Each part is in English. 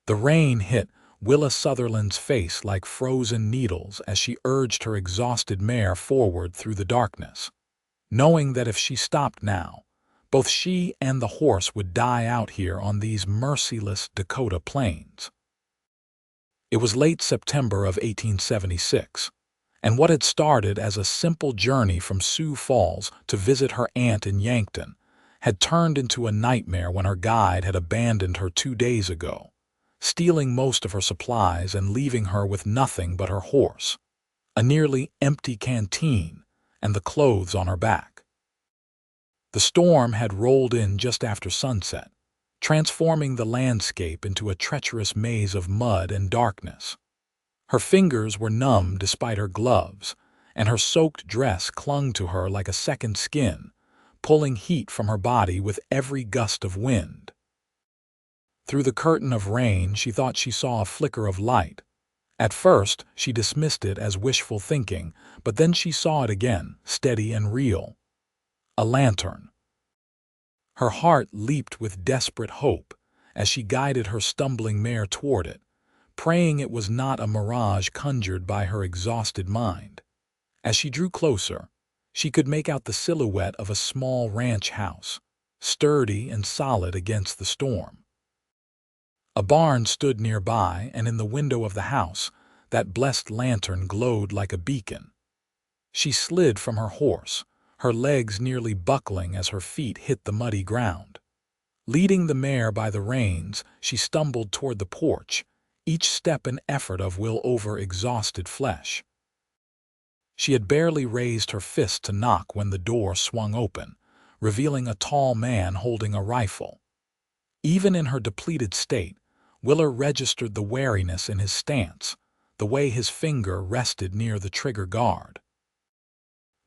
The rain hit Willa Sutherland's face like frozen needles as she urged her exhausted mare forward through the darkness, knowing that if she stopped now, both she and the horse would die out here on these merciless Dakota plains. It was late September of 1876, and what had started as a simple journey from Sioux Falls to visit her aunt in Yankton had turned into a nightmare when her guide had abandoned her 2 days ago, stealing most of her supplies and leaving her with nothing but her horse, a nearly empty canteen, and the clothes on her back. The storm had rolled in just after sunset, transforming the landscape into a treacherous maze of mud and darkness. Her fingers were numb despite her gloves, and her soaked dress clung to her like a second skin, pulling heat from her body with every gust of wind. Through the curtain of rain, she thought she saw a flicker of light. At first, she dismissed it as wishful thinking, but then she saw it again, steady and real. A lantern. Her heart leaped with desperate hope as she guided her stumbling mare toward it, praying it was not a mirage conjured by her exhausted mind. As she drew closer, she could make out the silhouette of a small ranch house, sturdy and solid against the storm. A barn stood nearby, and in the window of the house, that blessed lantern glowed like a beacon. She slid from her horse, her legs nearly buckling as her feet hit the muddy ground. Leading the mare by the reins, she stumbled toward the porch, each step an effort of will over exhausted flesh. She had barely raised her fist to knock when the door swung open, revealing a tall man holding a rifle. Even in her depleted state, Willa registered the wariness in his stance, the way his finger rested near the trigger guard.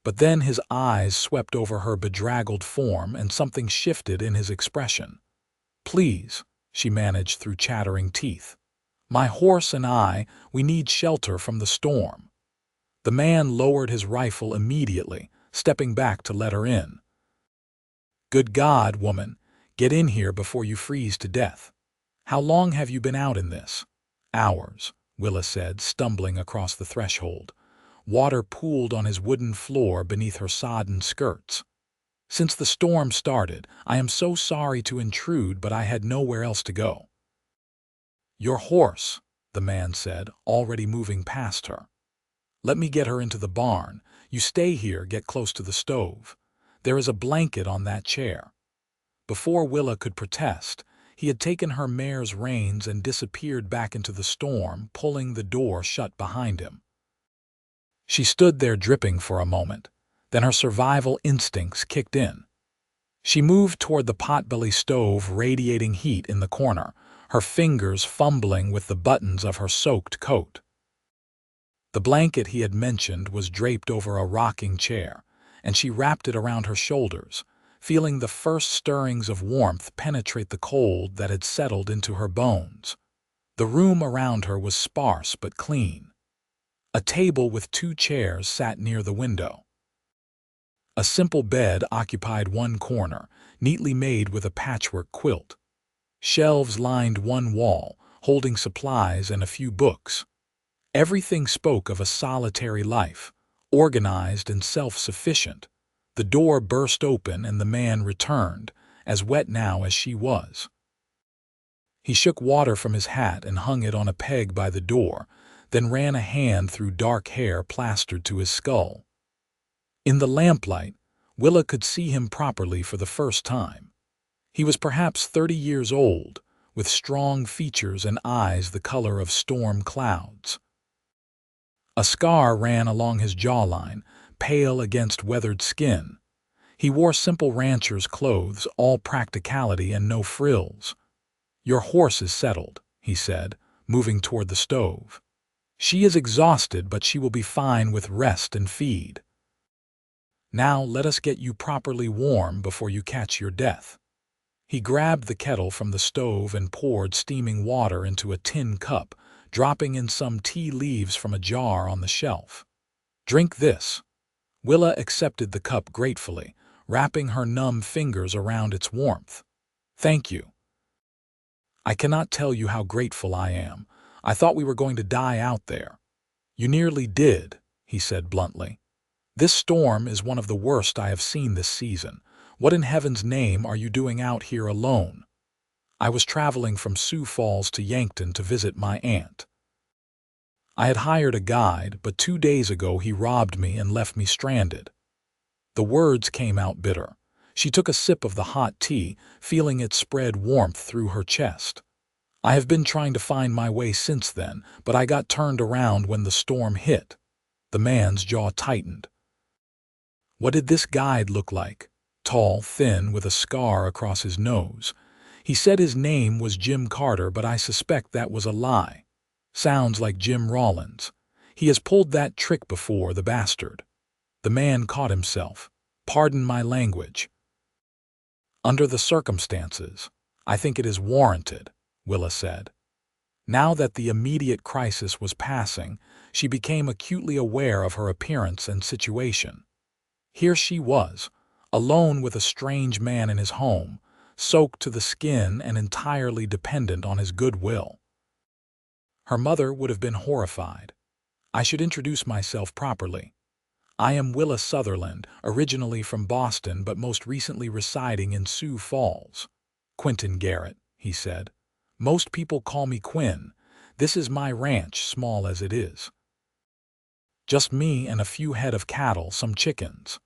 But then his eyes swept over her bedraggled form and something shifted in his expression. "Please," she managed through chattering teeth. "My horse and we need shelter from the storm." The man lowered his rifle immediately, stepping back to let her in. "Good God, woman, get in here before you freeze to death. How long have you been out in this?" "Hours," Willa said, stumbling across the threshold. Water pooled on his wooden floor beneath her sodden skirts. "Since the storm started, I am so sorry to intrude, but I had nowhere else to go." "Your horse," the man said, already moving past her. "Let me get her into the barn. You stay here, get close to the stove. There is a blanket on that chair." Before Willa could protest, he had taken her mare's reins and disappeared back into the storm, pulling the door shut behind him. She stood there dripping for a moment, then her survival instincts kicked in. She moved toward the potbelly stove radiating heat in the corner, her fingers fumbling with the buttons of her soaked coat. The blanket he had mentioned was draped over a rocking chair, and she wrapped it around her shoulders, feeling the first stirrings of warmth penetrate the cold that had settled into her bones. The room around her was sparse but clean. A table with 2 chairs sat near the window. A simple bed occupied one corner, neatly made with a patchwork quilt. Shelves lined one wall, holding supplies and a few books. Everything spoke of a solitary life, organized and self-sufficient. The door burst open and the man returned, as wet now as she was. He shook water from his hat and hung it on a peg by the door, then ran a hand through dark hair plastered to his skull. In the lamplight, Willa could see him properly for the first time. He was perhaps 30 years old, with strong features and eyes the color of storm clouds. A scar ran along his jawline, pale against weathered skin. He wore simple rancher's clothes, all practicality and no frills. "Your horse is settled," he said, moving toward the stove. "She is exhausted, but she will be fine with rest and feed. Now let us get you properly warm before you catch your death." He grabbed the kettle from the stove and poured steaming water into a tin cup, dropping in some tea leaves from a jar on the shelf. "Drink this." Willa accepted the cup gratefully, wrapping her numb fingers around its warmth. "Thank you. I cannot tell you how grateful I am. I thought we were going to die out there." "You nearly did," he said bluntly. "This storm is one of the worst I have seen this season. What in heaven's name are you doing out here alone?" "I was traveling from Sioux Falls to Yankton to visit my aunt. I had hired a guide, but 2 days ago he robbed me and left me stranded." The words came out bitter. She took a sip of the hot tea, feeling it spread warmth through her chest. "I have been trying to find my way since then, but I got turned around when the storm hit." The man's jaw tightened. What did this guide look like? Tall, thin, with a scar across his nose. He said his name was Jim Carter, but I suspect that was a lie. Sounds like Jim Rollins. He has pulled that trick before, the bastard. The man caught himself. "Pardon my language." "Under the circumstances, I think it is warranted," Willa said. Now that the immediate crisis was passing, she became acutely aware of her appearance and situation. Here she was, alone with a strange man in his home, soaked to the skin and entirely dependent on his goodwill. Her mother would have been horrified. "I should introduce myself properly. I am Willa Sutherland, originally from Boston but most recently residing in Sioux Falls." "Quinton Garrett," he said. "Most people call me Quinn. This is my ranch, small as it is. Just me and a few head of cattle, some chickens."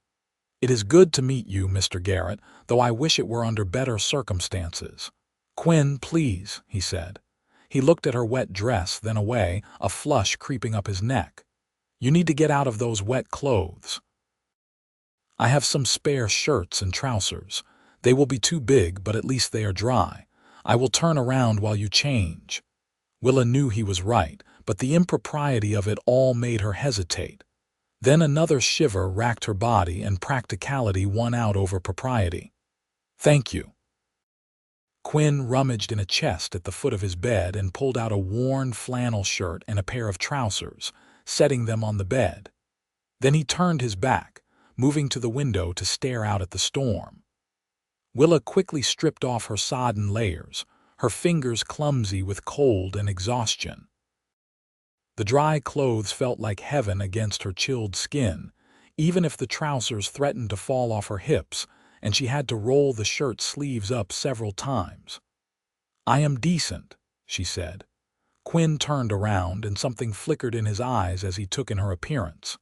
"It is good to meet you, Mr. Garrett, though I wish it were under better circumstances." "Quinn, please," he said. He looked at her wet dress, then away, a flush creeping up his neck. "You need to get out of those wet clothes." "I have some spare shirts and trousers. They will be too big, but at least they are dry. I will turn around while you change." Willa knew he was right, but the impropriety of it all made her hesitate. Then another shiver racked her body and practicality won out over propriety. "Thank you." Quinn rummaged in a chest at the foot of his bed and pulled out a worn flannel shirt and a pair of trousers, setting them on the bed. Then he turned his back, moving to the window to stare out at the storm. Willa quickly stripped off her sodden layers, her fingers clumsy with cold and exhaustion. The dry clothes felt like heaven against her chilled skin, even if the trousers threatened to fall off her hips, and she had to roll the shirt sleeves up several times. "I am decent," she said. Quinn turned around, and something flickered in his eyes as he took in her appearance.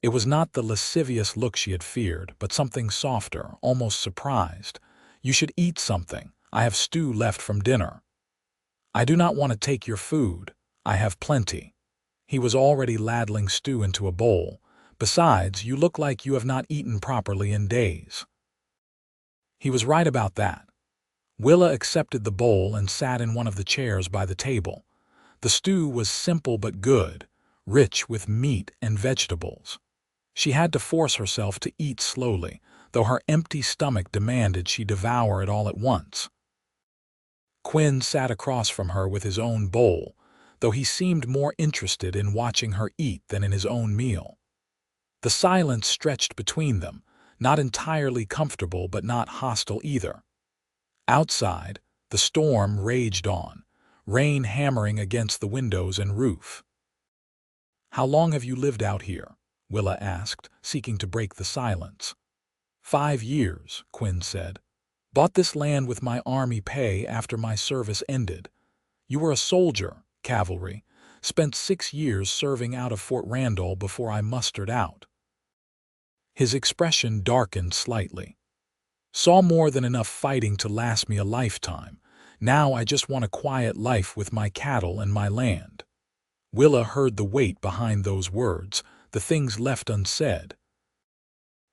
It was not the lascivious look she had feared, but something softer, almost surprised. "You should eat something. I have stew left from dinner." "I do not want to take your food. I have plenty." He was already ladling stew into a bowl. "Besides, you look like you have not eaten properly in days." He was right about that. Willa accepted the bowl and sat in one of the chairs by the table. The stew was simple but good, rich with meat and vegetables. She had to force herself to eat slowly, though her empty stomach demanded she devour it all at once. Quinn sat across from her with his own bowl, though he seemed more interested in watching her eat than in his own meal. The silence stretched between them, not entirely comfortable but not hostile either. Outside, the storm raged on, rain hammering against the windows and roof. "How long have you lived out here?" Willa asked, seeking to break the silence. 5 years, Quinn said. "Bought this land with my army pay after my service ended." "You were a soldier, cavalry. Spent 6 years serving out of Fort Randall before I mustered out." His expression darkened slightly. "Saw more than enough fighting to last me a lifetime. Now I just want a quiet life with my cattle and my land." Willa heard the weight behind those words, the things left unsaid.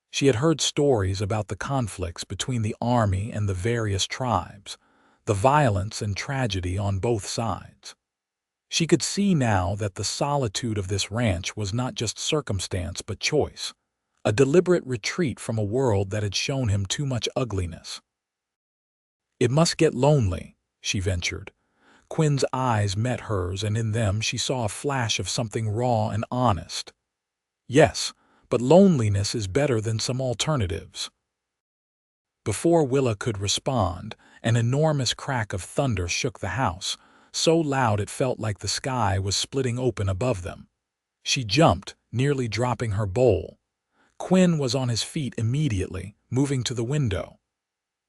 She had heard stories about the conflicts between the army and the various tribes, the violence and tragedy on both sides. She could see now that the solitude of this ranch was not just circumstance but choice, a deliberate retreat from a world that had shown him too much ugliness. "It must get lonely," she ventured. Quinn's eyes met hers, and in them she saw a flash of something raw and honest. "Yes, but loneliness is better than some alternatives." Before Willa could respond, An enormous crack of thunder shook the house, so loud it felt like the sky was splitting open above them. She jumped, nearly dropping her bowl. Quinn was on his feet immediately, moving to the window.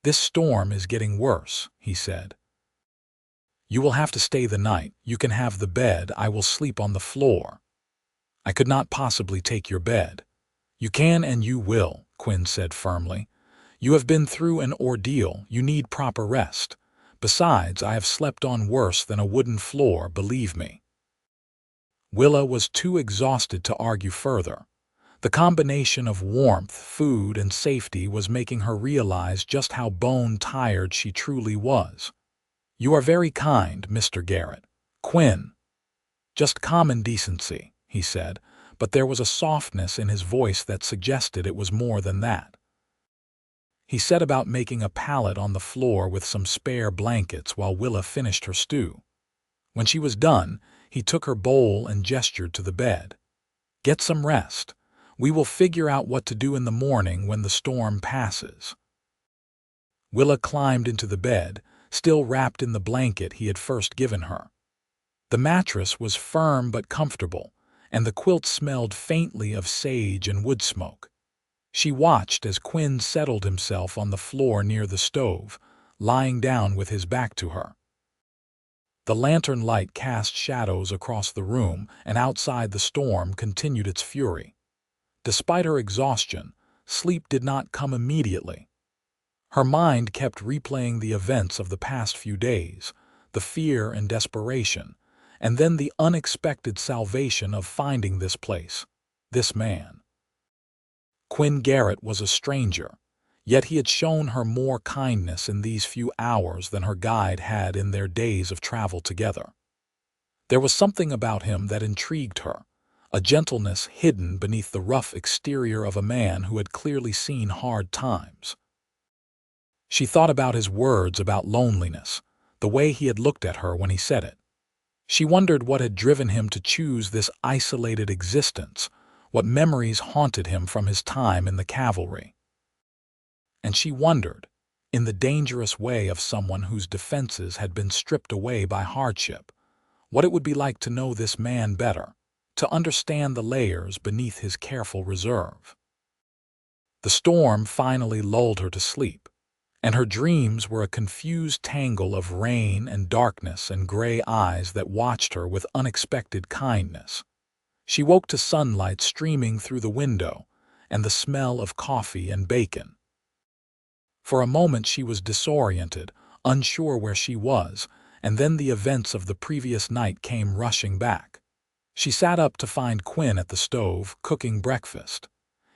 "This storm is getting worse," he said. "You will have to stay the night. You can have the bed. I will sleep on the floor." "I could not possibly take your bed." "You can and you will," Quinn said firmly. "You have been through an ordeal. You need proper rest. Besides, I have slept on worse than a wooden floor, believe me." Willa was too exhausted to argue further. The combination of warmth, food, and safety was making her realize just how bone-tired she truly was. "You are very kind, Mr. Garrett." "Quinn." "Just common decency," he said, but there was a softness in his voice that suggested it was more than that. He set about making a pallet on the floor with some spare blankets while Willa finished her stew. When she was done, he took her bowl and gestured to the bed. "Get some rest. We will figure out what to do in the morning when the storm passes." Willa climbed into the bed, still wrapped in the blanket he had first given her. The mattress was firm but comfortable, and the quilt smelled faintly of sage and wood smoke. She watched as Quinn settled himself on the floor near the stove, lying down with his back to her. The lantern light cast shadows across the room, and outside the storm continued its fury. Despite her exhaustion, sleep did not come immediately. Her mind kept replaying the events of the past few days, the fear and desperation, and then the unexpected salvation of finding this place, this man. Quinton Garrett was a stranger, yet he had shown her more kindness in these few hours than her guide had in their days of travel together. There was something about him that intrigued her, a gentleness hidden beneath the rough exterior of a man who had clearly seen hard times. She thought about his words about loneliness, the way he had looked at her when he said it. She wondered what had driven him to choose this isolated existence, what memories haunted him from his time in the cavalry. And she wondered, in the dangerous way of someone whose defenses had been stripped away by hardship, what it would be like to know this man better, to understand the layers beneath his careful reserve. The storm finally lulled her to sleep, and her dreams were a confused tangle of rain and darkness and gray eyes that watched her with unexpected kindness. She woke to sunlight streaming through the window and the smell of coffee and bacon. For a moment she was disoriented, unsure where she was, and then the events of the previous night came rushing back. She sat up to find Quinn at the stove, cooking breakfast.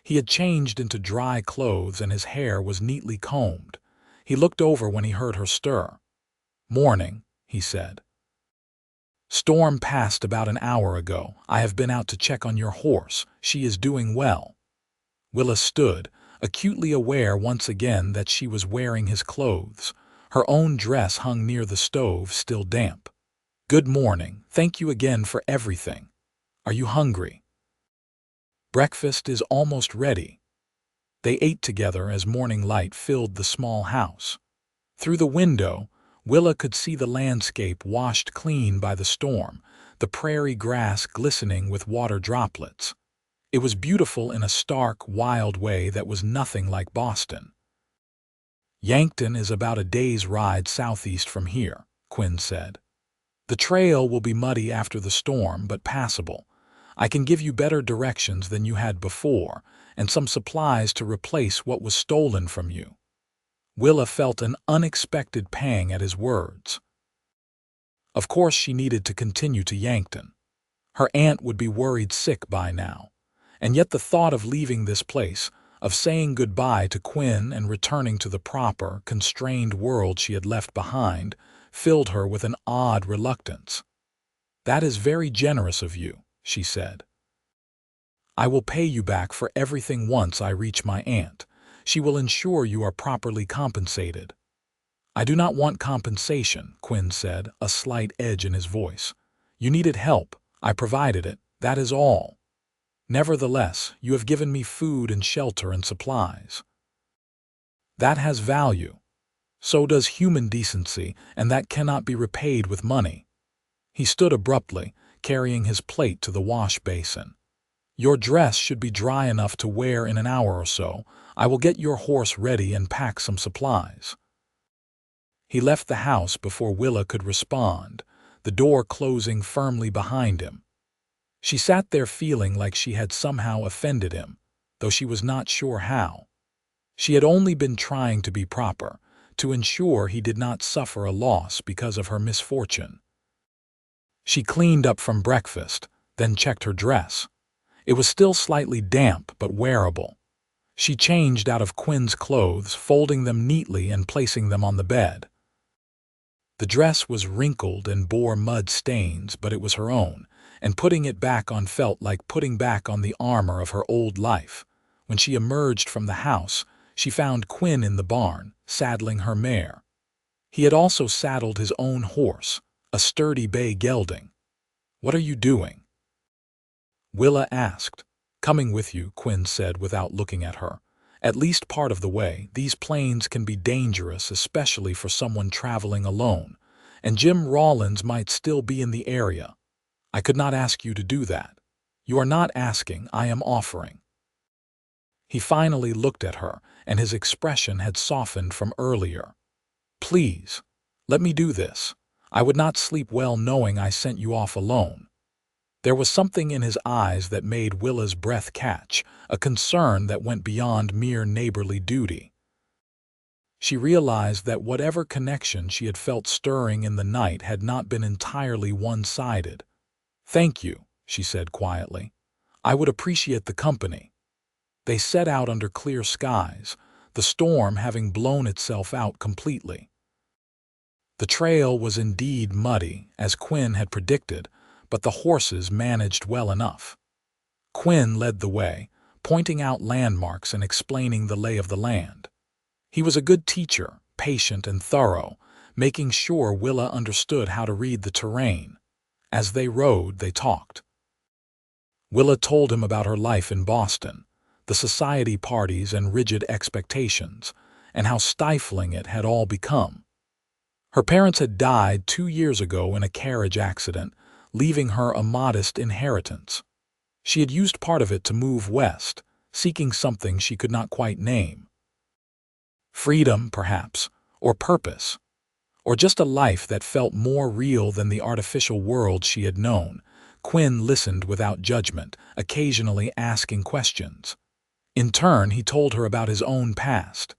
He had changed into dry clothes and his hair was neatly combed. He looked over when he heard her stir. "Morning," he said. "Storm passed about an hour ago. I have been out to check on your horse. She is doing well." Willa stood, acutely aware once again that she was wearing his clothes. Her own dress hung near the stove, still damp. "Good morning. Thank you again for everything. Are you hungry?" "Breakfast is almost ready." They ate together as morning light filled the small house. Through the window, Willa could see the landscape washed clean by the storm, the prairie grass glistening with water droplets. It was beautiful in a stark, wild way that was nothing like Boston. "Yankton is about a day's ride southeast from here," Quinn said. "The trail will be muddy after the storm, but passable. I can give you better directions than you had before, and some supplies to replace what was stolen from you." Willa felt an unexpected pang at his words. Of course she needed to continue to Yankton. Her aunt would be worried sick by now, and yet the thought of leaving this place, of saying goodbye to Quinn and returning to the proper, constrained world she had left behind, filled her with an odd reluctance. "That is very generous of you," she said. "I will pay you back for everything once I reach my aunt. She will ensure you are properly compensated." "I do not want compensation," Quinn said, a slight edge in his voice. "You needed help. I provided it. That is all. Nevertheless, you have given me food and shelter and supplies. That has value." So does human decency, and that cannot be repaid with money. He stood abruptly, carrying his plate to the wash basin. Your dress should be dry enough to wear in an hour or so. I will get your horse ready and pack some supplies. He left the house before Willa could respond, the door closing firmly behind him. She sat there feeling like she had somehow offended him, though she was not sure how. She had only been trying to be proper, to ensure he did not suffer a loss because of her misfortune. She cleaned up from breakfast, then checked her dress. It was still slightly damp but wearable. She changed out of Quinn's clothes, folding them neatly and placing them on the bed. The dress was wrinkled and bore mud stains, but it was her own, and putting it back on felt like putting back on the armor of her old life. When she emerged from the house, she found Quinn in the barn, saddling her mare. He had also saddled his own horse, a sturdy bay gelding. "What are you doing?" Willa asked. "Coming with you," Quinn said without looking at her. "At least part of the way. These plains can be dangerous, especially for someone traveling alone, and Jim Rawlins might still be in the area. I could not ask you to do that. You are not asking, I am offering." He finally looked at her, and his expression had softened from earlier. "Please, let me do this. I would not sleep well knowing I sent you off alone." There was something in his eyes that made Willa's breath catch, a concern that went beyond mere neighborly duty. She realized that whatever connection she had felt stirring in the night had not been entirely one-sided. "Thank you," she said quietly. "I would appreciate the company." They set out under clear skies, the storm having blown itself out completely. The trail was indeed muddy, as Quinn had predicted, but the horses managed well enough. Quinn led the way, pointing out landmarks and explaining the lay of the land. He was a good teacher, patient and thorough, making sure Willa understood how to read the terrain. As they rode, they talked. Willa told him about her life in Boston, the society parties and rigid expectations, and how stifling it had all become. Her parents had died 2 years ago in a carriage accident, leaving her a modest inheritance. She had used part of it to move west, seeking something she could not quite name. Freedom, perhaps, or purpose, or just a life that felt more real than the artificial world she had known. Quinn listened without judgment, occasionally asking questions. In turn, he told her about his own past.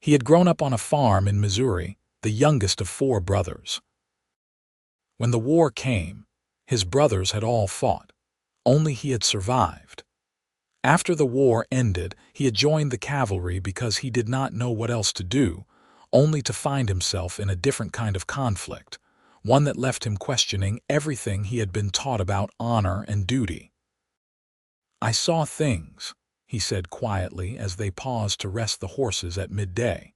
He had grown up on a farm in Missouri, the youngest of 4 brothers. When the war came, his brothers had all fought. Only he had survived. After the war ended, he had joined the cavalry because he did not know what else to do, only to find himself in a different kind of conflict, one that left him questioning everything he had been taught about honor and duty. "I saw things," he said quietly as they paused to rest the horses at midday.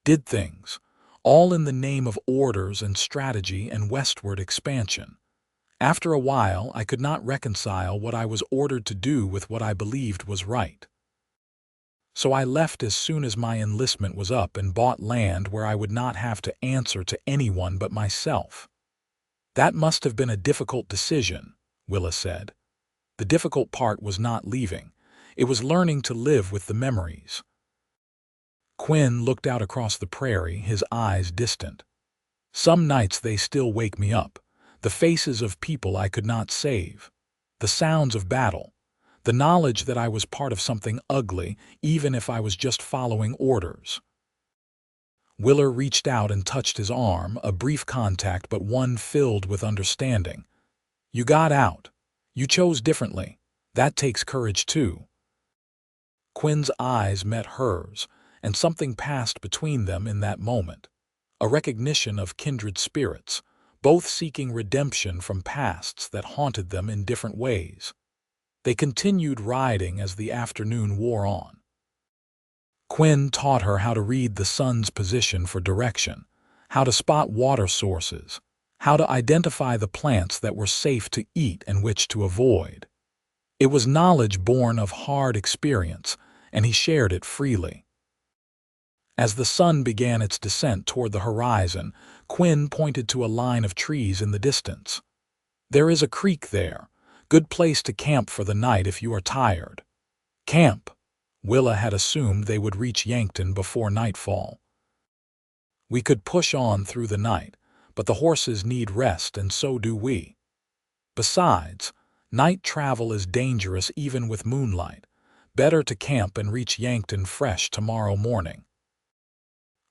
"Did things, all in the name of orders and strategy and westward expansion. After a while, I could not reconcile what I was ordered to do with what I believed was right. So I left as soon as my enlistment was up and bought land where I would not have to answer to anyone but myself." "That must have been a difficult decision," Willa said. "The difficult part was not leaving. It was learning to live with the memories." Quinn looked out across the prairie, his eyes distant. "Some nights they still wake me up. The faces of people I could not save. The sounds of battle. The knowledge that I was part of something ugly, even if I was just following orders." Willa reached out and touched his arm, a brief contact but one filled with understanding. "You got out. You chose differently. That takes courage too." Quinn's eyes met hers, and something passed between them in that moment. A recognition of kindred spirits, both seeking redemption from pasts that haunted them in different ways. They continued riding as the afternoon wore on. Quinn taught her how to read the sun's position for direction, how to spot water sources, how to identify the plants that were safe to eat and which to avoid. It was knowledge born of hard experience, and he shared it freely. As the sun began its descent toward the horizon, Quinn pointed to a line of trees in the distance. "There is a creek there. Good place to camp for the night if you are tired." Camp. Willa had assumed they would reach Yankton before nightfall. "We could push on through the night, but the horses need rest and so do we. Besides, night travel is dangerous even with moonlight. Better to camp and reach Yankton fresh tomorrow morning."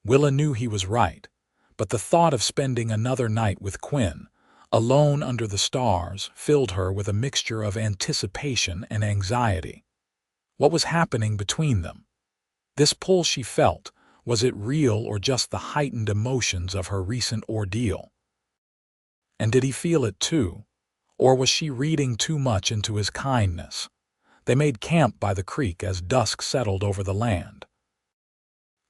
Willa knew he was right, but the thought of spending another night with Quinn, alone under the stars, filled her with a mixture of anticipation and anxiety. What was happening between them? This pull she felt, was it real or just the heightened emotions of her recent ordeal? And did he feel it too? Or was she reading too much into his kindness? They made camp by the creek as dusk settled over the land.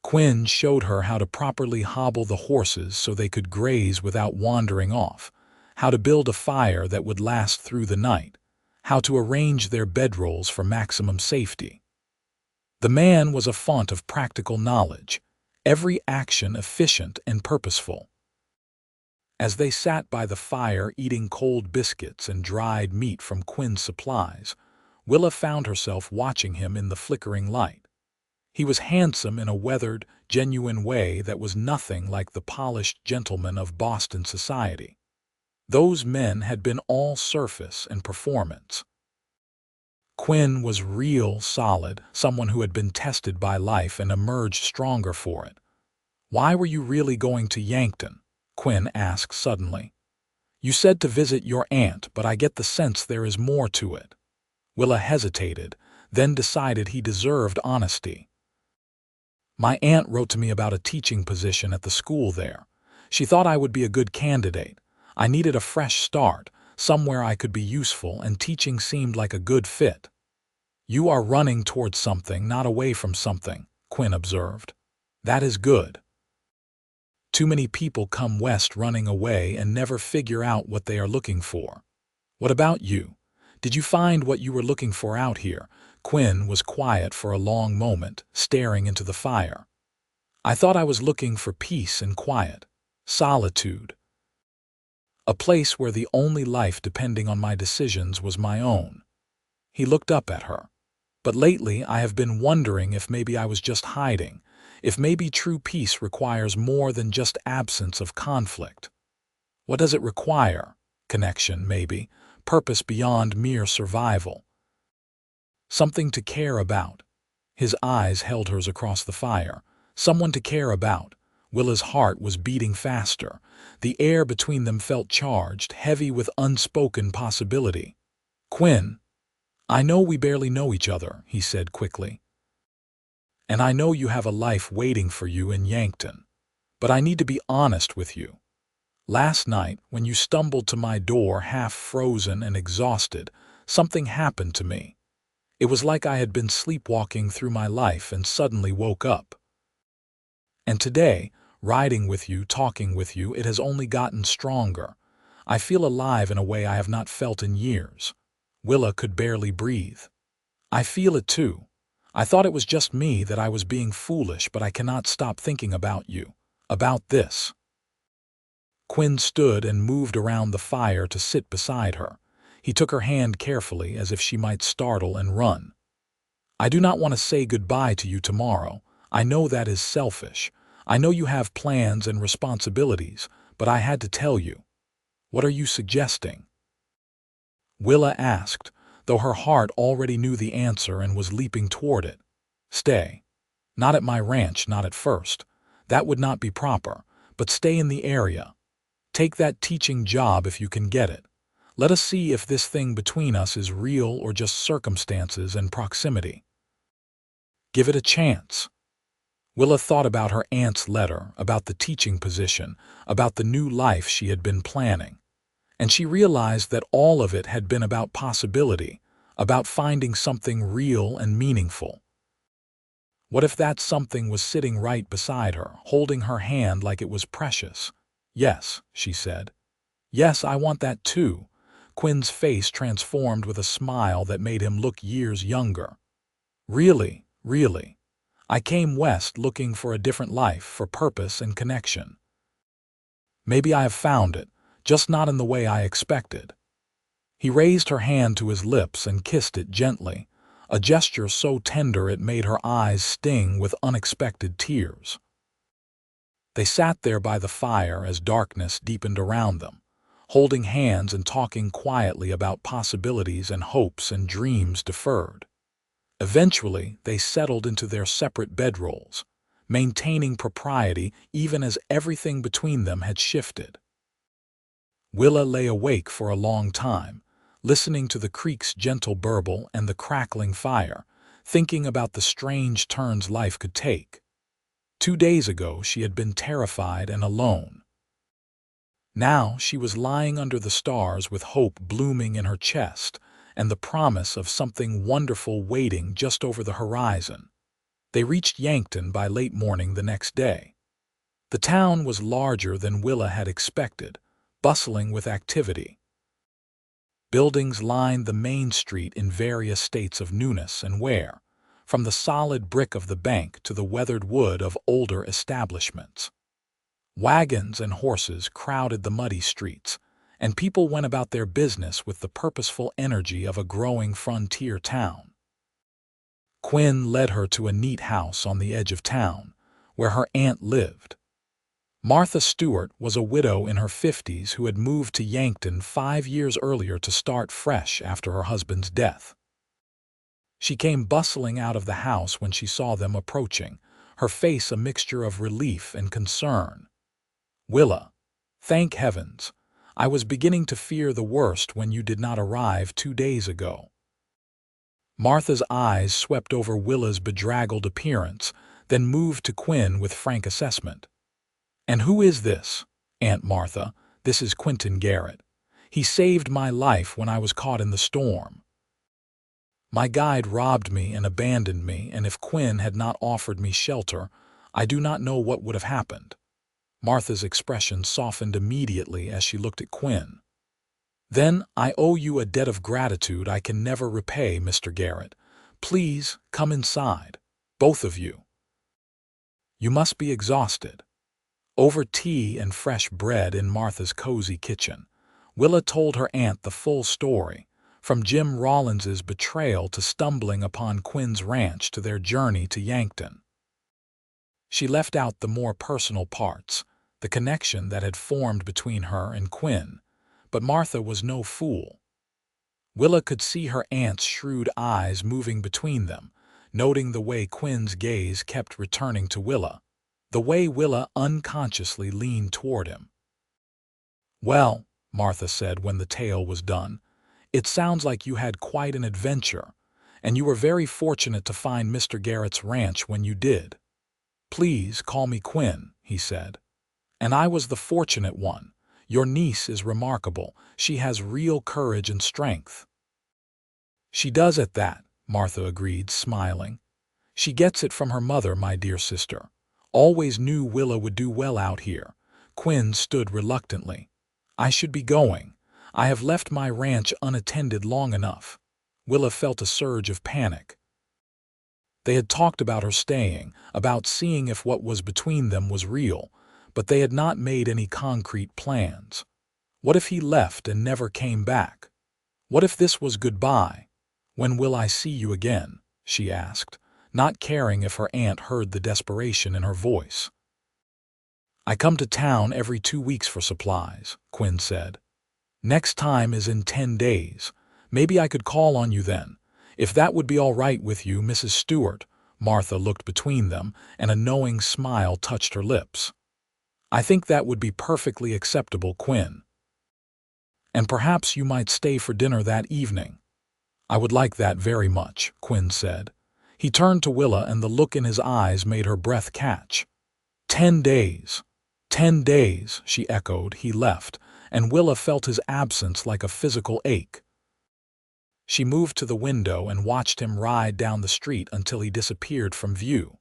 Quinn showed her how to properly hobble the horses so they could graze without wandering off, how to build a fire that would last through the night, how to arrange their bedrolls for maximum safety. The man was a font of practical knowledge, every action efficient and purposeful. As they sat by the fire eating cold biscuits and dried meat from Quinn's supplies, Willa found herself watching him in the flickering light. He was handsome in a weathered, genuine way that was nothing like the polished gentleman of Boston society. Those men had been all surface and performance. Quinn was real, solid, someone who had been tested by life and emerged stronger for it. "Why were you really going to Yankton?" Quinn asked suddenly. "You said to visit your aunt, but I get the sense there is more to it." Willa hesitated, then decided he deserved honesty. "My aunt wrote to me about a teaching position at the school there. She thought I would be a good candidate. I needed a fresh start, somewhere I could be useful, and teaching seemed like a good fit." "You are running towards something, not away from something," Quinn observed. "That is good. Too many people come west running away and never figure out what they are looking for. What about you? Did you find what you were looking for out here?" Quinn was quiet for a long moment, staring into the fire. "I thought I was looking for peace and quiet, solitude. A place where the only life depending on my decisions was my own." He looked up at her. "But lately I have been wondering if maybe I was just hiding, if maybe true peace requires more than just absence of conflict. What does it require? Connection, maybe, purpose beyond mere survival. Something to care about." His eyes held hers across the fire. Someone to care about. Willa's heart was beating faster. The air between them felt charged, heavy with unspoken possibility. "Quinn, I know we barely know each other," he said quickly. "And I know you have a life waiting for you in Yankton. But I need to be honest with you. Last night, when you stumbled to my door half frozen and exhausted, something happened to me. It was like I had been sleepwalking through my life and suddenly woke up. And today, riding with you, talking with you, it has only gotten stronger. I feel alive in a way I have not felt in years." Willa could barely breathe. "I feel it too. I thought it was just me, that I was being foolish, but I cannot stop thinking about you, about this." Quinn stood and moved around the fire to sit beside her. He took her hand carefully as if she might startle and run. "I do not want to say goodbye to you tomorrow. I know that is selfish. I know you have plans and responsibilities, but I had to tell you." "What are you suggesting?" Willa asked, though her heart already knew the answer and was leaping toward it. "Stay. Not at my ranch, not at first. That would not be proper, but stay in the area. Take that teaching job if you can get it. Let us see if this thing between us is real or just circumstances and proximity. Give it a chance." Willa thought about her aunt's letter, about the teaching position, about the new life she had been planning. And she realized that all of it had been about possibility, about finding something real and meaningful. What if that something was sitting right beside her, holding her hand like it was precious? "Yes," she said. "Yes, I want that too." Quinn's face transformed with a smile that made him look years younger. "Really, really. I came west looking for a different life, for purpose and connection. Maybe I have found it, just not in the way I expected." He raised her hand to his lips and kissed it gently, a gesture so tender it made her eyes sting with unexpected tears. They sat there by the fire as darkness deepened around them, holding hands and talking quietly about possibilities and hopes and dreams deferred. Eventually, they settled into their separate bedrolls, maintaining propriety even as everything between them had shifted. Willa lay awake for a long time, listening to the creek's gentle burble and the crackling fire, thinking about the strange turns life could take. 2 days ago, she had been terrified and alone. Now she was lying under the stars with hope blooming in her chest and the promise of something wonderful waiting just over the horizon. They reached Yankton by late morning the next day. The town was larger than Willa had expected, bustling with activity. Buildings lined the main street in various states of newness and wear, from the solid brick of the bank to the weathered wood of older establishments. Wagons and horses crowded the muddy streets, and people went about their business with the purposeful energy of a growing frontier town. Quinn led her to a neat house on the edge of town, where her aunt lived. Martha Stewart was a widow in her 50s who had moved to Yankton 5 years earlier to start fresh after her husband's death. She came bustling out of the house when she saw them approaching, her face a mixture of relief and concern. "Willa, thank heavens! I was beginning to fear the worst when you did not arrive 2 days ago." Martha's eyes swept over Willa's bedraggled appearance, then moved to Quinn with frank assessment. "And who is this?" "Aunt Martha, this is Quinton Garrett. He saved my life when I was caught in the storm. My guide robbed me and abandoned me, and if Quinn had not offered me shelter, I do not know what would have happened." Martha's expression softened immediately as she looked at Quinn. "Then I owe you a debt of gratitude I can never repay, Mr. Garrett. Please come inside, both of you. You must be exhausted." Over tea and fresh bread in Martha's cozy kitchen, Willa told her aunt the full story, from Jim Rawlins's betrayal to stumbling upon Quinn's ranch to their journey to Yankton. She left out the more personal parts, the connection that had formed between her and Quinn, but Martha was no fool. Willa could see her aunt's shrewd eyes moving between them, noting the way Quinn's gaze kept returning to Willa, the way Willa unconsciously leaned toward him. "Well," Martha said when the tale was done, "it sounds like you had quite an adventure, and you were very fortunate to find Mr. Garrett's ranch when you did." "Please call me Quinn," he said. "And I was the fortunate one. Your niece is remarkable. She has real courage and strength." "She does at that," Martha agreed, smiling. "She gets it from her mother, my dear sister. Always knew Willa would do well out here." Quinn stood reluctantly. "I should be going. I have left my ranch unattended long enough." Willa felt a surge of panic. They had talked about her staying, about seeing if what was between them was real, but they had not made any concrete plans. What if he left and never came back? What if this was goodbye? "When will I see you again?" she asked, not caring if her aunt heard the desperation in her voice. "I come to town every 2 weeks for supplies," Quinn said. "Next time is in 10 days. Maybe I could call on you then. If that would be all right with you, Mrs. Stewart." Martha looked between them, and a knowing smile touched her lips. "I think that would be perfectly acceptable, Quinn. And perhaps you might stay for dinner that evening." "I would like that very much," Quinn said. He turned to Willa, and the look in his eyes made her breath catch. 10 days. 10 days, she echoed. He left, and Willa felt his absence like a physical ache. She moved to the window and watched him ride down the street until he disappeared from view.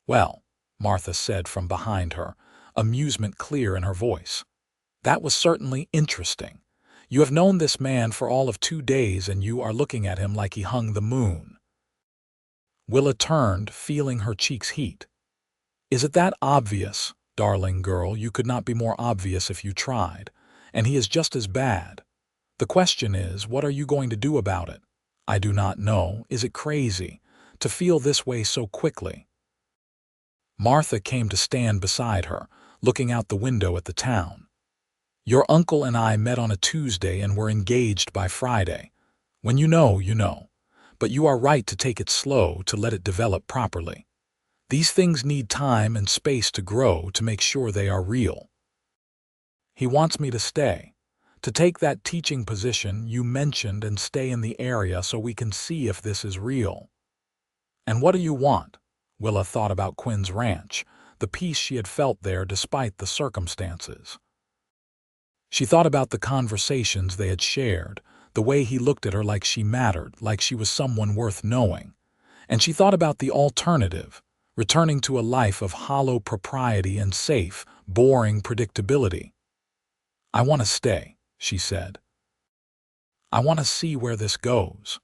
"Well," Martha said from behind her, amusement clear in her voice. "That was certainly interesting. You have known this man for all of 2 days, and you are looking at him like he hung the moon." Willa turned, feeling her cheeks heat. Is it that obvious? Darling girl, you could not be more obvious if you tried. And he is just as bad. The question is, what are you going to do about it? I do not know. Is it crazy to feel this way so quickly? Martha came to stand beside her, looking out the window at the town. Your uncle and I met on a Tuesday and were engaged by Friday. When you know, you know. But you are right to take it slow, to let it develop properly. These things need time and space to grow, to make sure they are real. He wants me to stay, to take that teaching position you mentioned and stay in the area so we can see if this is real. And what do you want? Willa thought about Quinn's ranch, the peace she had felt there despite the circumstances. She thought about the conversations they had shared, the way he looked at her like she mattered, like she was someone worth knowing. And she thought about the alternative, returning to a life of hollow propriety and safe, boring predictability. I want to stay, she said. I want to see where this goes.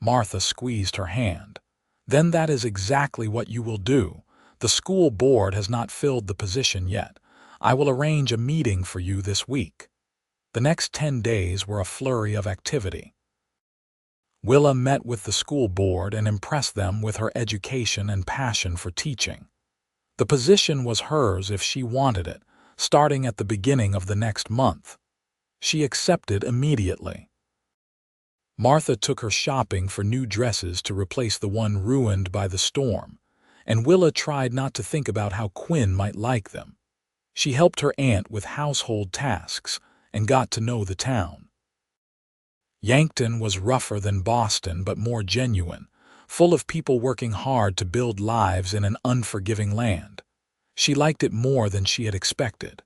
Martha squeezed her hand. Then that is exactly what you will do. The school board has not filled the position yet. I will arrange a meeting for you this week. The next 10 days were a flurry of activity. Willa met with the school board and impressed them with her education and passion for teaching. The position was hers if she wanted it, starting at the beginning of the next month. She accepted immediately. Martha took her shopping for new dresses to replace the one ruined by the storm, and Willa tried not to think about how Quinn might like them. She helped her aunt with household tasks and got to know the town. Yankton was rougher than Boston but more genuine, full of people working hard to build lives in an unforgiving land. She liked it more than she had expected.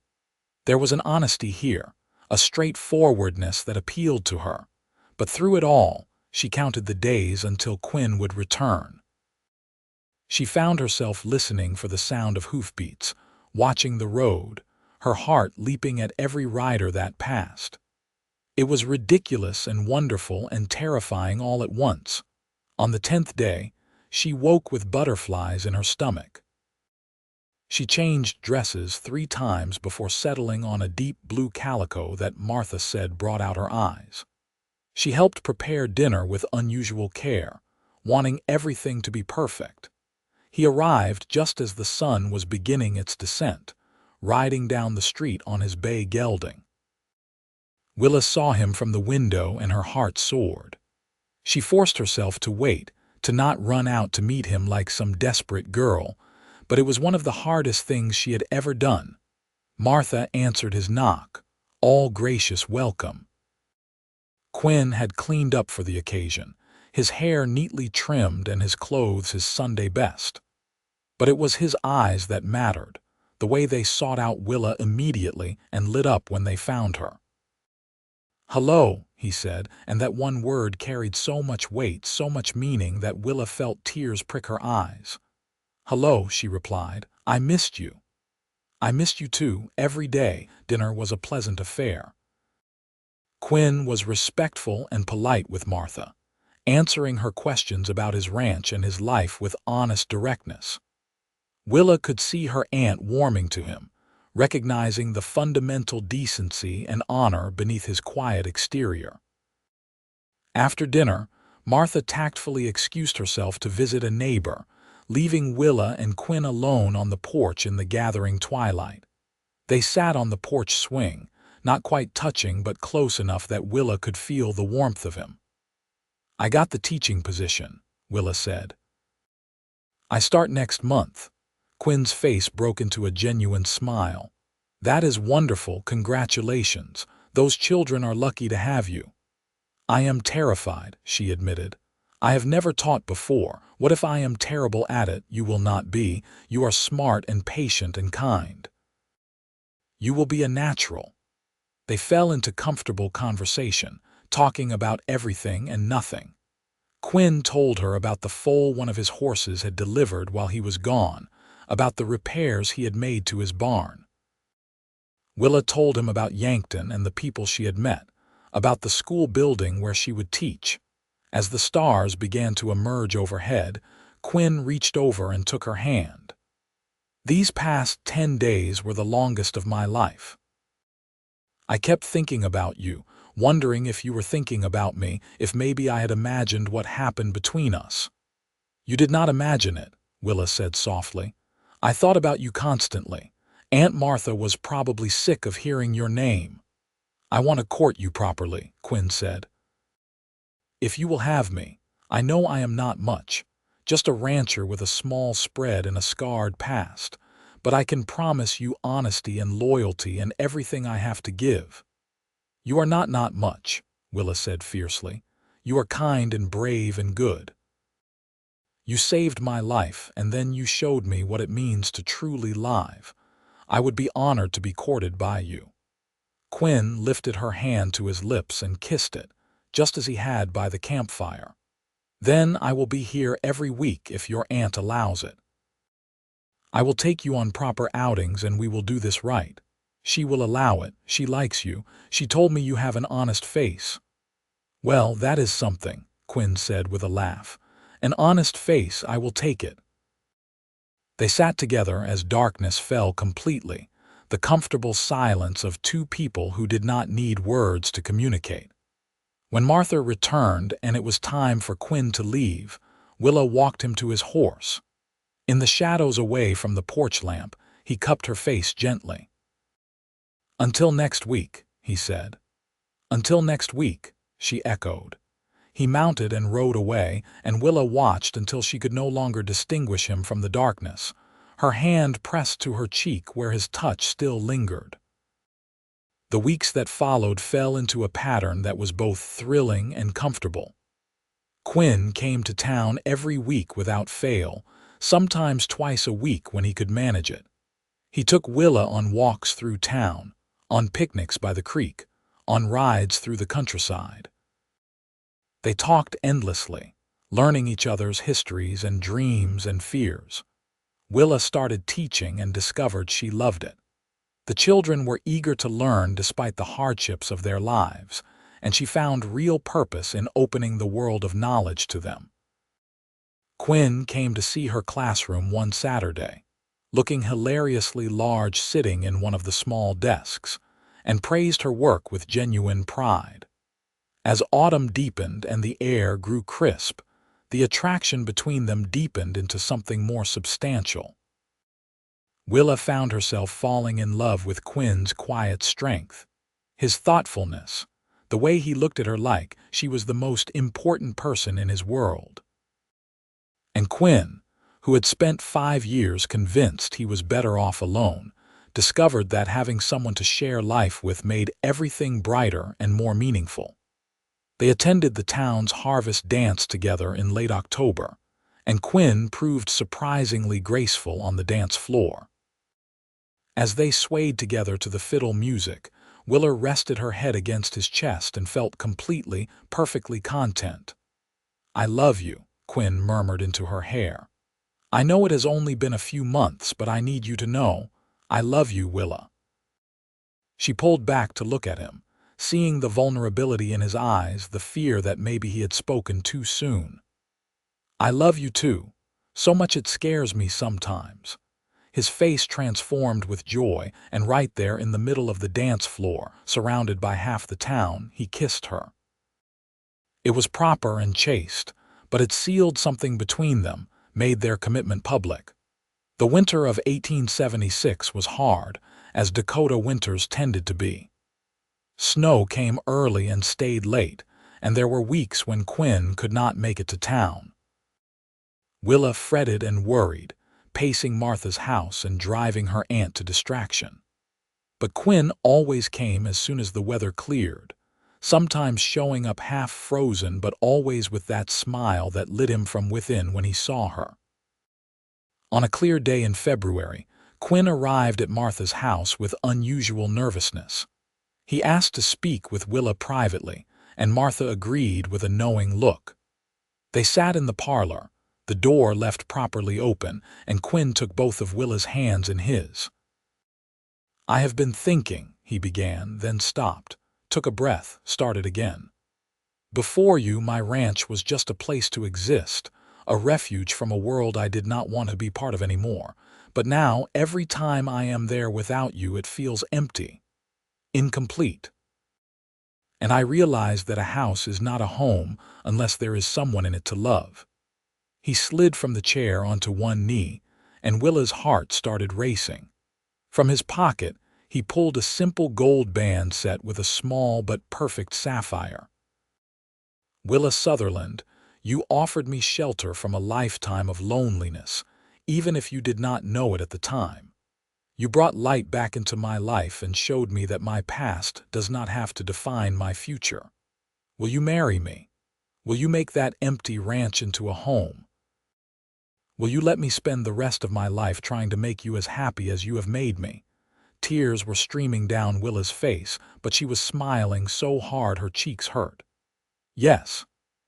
There was an honesty here, a straightforwardness that appealed to her, but through it all, she counted the days until Quinn would return. She found herself listening for the sound of hoofbeats, watching the road, her heart leaping at every rider that passed. It was ridiculous and wonderful and terrifying all at once. On the 10th day, she woke with butterflies in her stomach. She changed dresses 3 times before settling on a deep blue calico that Martha said brought out her eyes. She helped prepare dinner with unusual care, wanting everything to be perfect. He arrived just as the sun was beginning its descent, riding down the street on his bay gelding. Willa saw him from the window and her heart soared. She forced herself to wait, to not run out to meet him like some desperate girl, but it was one of the hardest things she had ever done. Martha answered his knock, all gracious welcome. Quinn had cleaned up for the occasion, his hair neatly trimmed and his clothes his Sunday best. But it was his eyes that mattered, the way they sought out Willa immediately and lit up when they found her. "Hello," he said, and that one word carried so much weight, so much meaning that Willa felt tears prick her eyes. "Hello," she replied. "I missed you." "I missed you too, every day." Dinner was a pleasant affair. Quinn was respectful and polite with Martha, answering her questions about his ranch and his life with honest directness. Willa could see her aunt warming to him, recognizing the fundamental decency and honor beneath his quiet exterior. After dinner, Martha tactfully excused herself to visit a neighbor, leaving Willa and Quinn alone on the porch in the gathering twilight. They sat on the porch swing, not quite touching but close enough that Willa could feel the warmth of him. "I got the teaching position," Willa said. "I start next month." Quinn's face broke into a genuine smile. "That is wonderful, congratulations. Those children are lucky to have you." "I am terrified," she admitted. "I have never taught before. What if I am terrible at it? You will not be. You are smart and patient and kind. You will be a natural." They fell into comfortable conversation, talking about everything and nothing. Quinn told her about the foal one of his horses had delivered while he was gone, about the repairs he had made to his barn. Willa told him about Yankton and the people she had met, about the school building where she would teach. As the stars began to emerge overhead, Quinn reached over and took her hand. "These past 10 days were the longest of my life. I kept thinking about you, wondering if you were thinking about me, if maybe I had imagined what happened between us." "You did not imagine it," Willa said softly. "I thought about you constantly. Aunt Martha was probably sick of hearing your name." "I want to court you properly," Quinn said. "If you will have me. I know I am not much, just a rancher with a small spread and a scarred past, but I can promise you honesty and loyalty and everything I have to give." "You are not much," Willa said fiercely. "You are kind and brave and good. You saved my life, and then you showed me what it means to truly live. I would be honored to be courted by you." Quinn lifted her hand to his lips and kissed it, just as he had by the campfire. "Then I will be here every week if your aunt allows it. I will take you on proper outings and we will do this right. She will allow it. She likes you. She told me you have an honest face." "Well, that is something," Quinn said with a laugh. "An honest face, I will take it." They sat together as darkness fell completely, the comfortable silence of two people who did not need words to communicate. When Martha returned and it was time for Quinn to leave, Willa walked him to his horse. In the shadows away from the porch lamp, he cupped her face gently. "Until next week," he said. "Until next week," she echoed. He mounted and rode away, and Willa watched until she could no longer distinguish him from the darkness, her hand pressed to her cheek where his touch still lingered. The weeks that followed fell into a pattern that was both thrilling and comfortable. Quinn came to town every week without fail, sometimes twice a week when he could manage it. He took Willa on walks through town, on picnics by the creek, on rides through the countryside. They talked endlessly, learning each other's histories and dreams and fears. Willa started teaching and discovered she loved it. The children were eager to learn despite the hardships of their lives, and she found real purpose in opening the world of knowledge to them. Quinn came to see her classroom one Saturday, looking hilariously large sitting in one of the small desks, and praised her work with genuine pride. As autumn deepened and the air grew crisp, the attraction between them deepened into something more substantial. Willa found herself falling in love with Quinn's quiet strength, his thoughtfulness, the way he looked at her like she was the most important person in his world. And Quinn, who had spent 5 years convinced he was better off alone, discovered that having someone to share life with made everything brighter and more meaningful. They attended the town's harvest dance together in late October, and Quinn proved surprisingly graceful on the dance floor. As they swayed together to the fiddle music, Willa rested her head against his chest and felt completely, perfectly content. "I love you," Quinn murmured into her hair. "I know it has only been a few months, but I need you to know, I love you, Willa." She pulled back to look at him, seeing the vulnerability in his eyes, the fear that maybe he had spoken too soon. "I love you too, so much it scares me sometimes." His face transformed with joy, and right there in the middle of the dance floor, surrounded by half the town, he kissed her. It was proper and chaste, but it sealed something between them, made their commitment public. The winter of 1876 was hard, as Dakota winters tended to be. Snow came early and stayed late, and there were weeks when Quinn could not make it to town. Willa fretted and worried, pacing Martha's house and driving her aunt to distraction. But Quinn always came as soon as the weather cleared, sometimes showing up half frozen but always with that smile that lit him from within when he saw her. On a clear day in February, Quinn arrived at Martha's house with unusual nervousness. He asked to speak with Willa privately, and Martha agreed with a knowing look. They sat in the parlor, the door left properly open, and Quinn took both of Willa's hands in his. "I have been thinking," he began, then stopped, took a breath, started again. "Before you, my ranch was just a place to exist, a refuge from a world I did not want to be part of anymore. But now, every time I am there without you, it feels empty, incomplete. And I realize that a house is not a home unless there is someone in it to love. He slid from the chair onto one knee, and Willa's heart started racing. From his pocket, he pulled a simple gold band set with a small but perfect sapphire. Willa Sutherland, you offered me shelter from a lifetime of loneliness, even if you did not know it at the time. You brought light back into my life and showed me that my past does not have to define my future. Will you marry me? Will you make that empty ranch into a home? Will you let me spend the rest of my life trying to make you as happy as you have made me? Tears were streaming down Willa's face, but she was smiling so hard her cheeks hurt. Yes.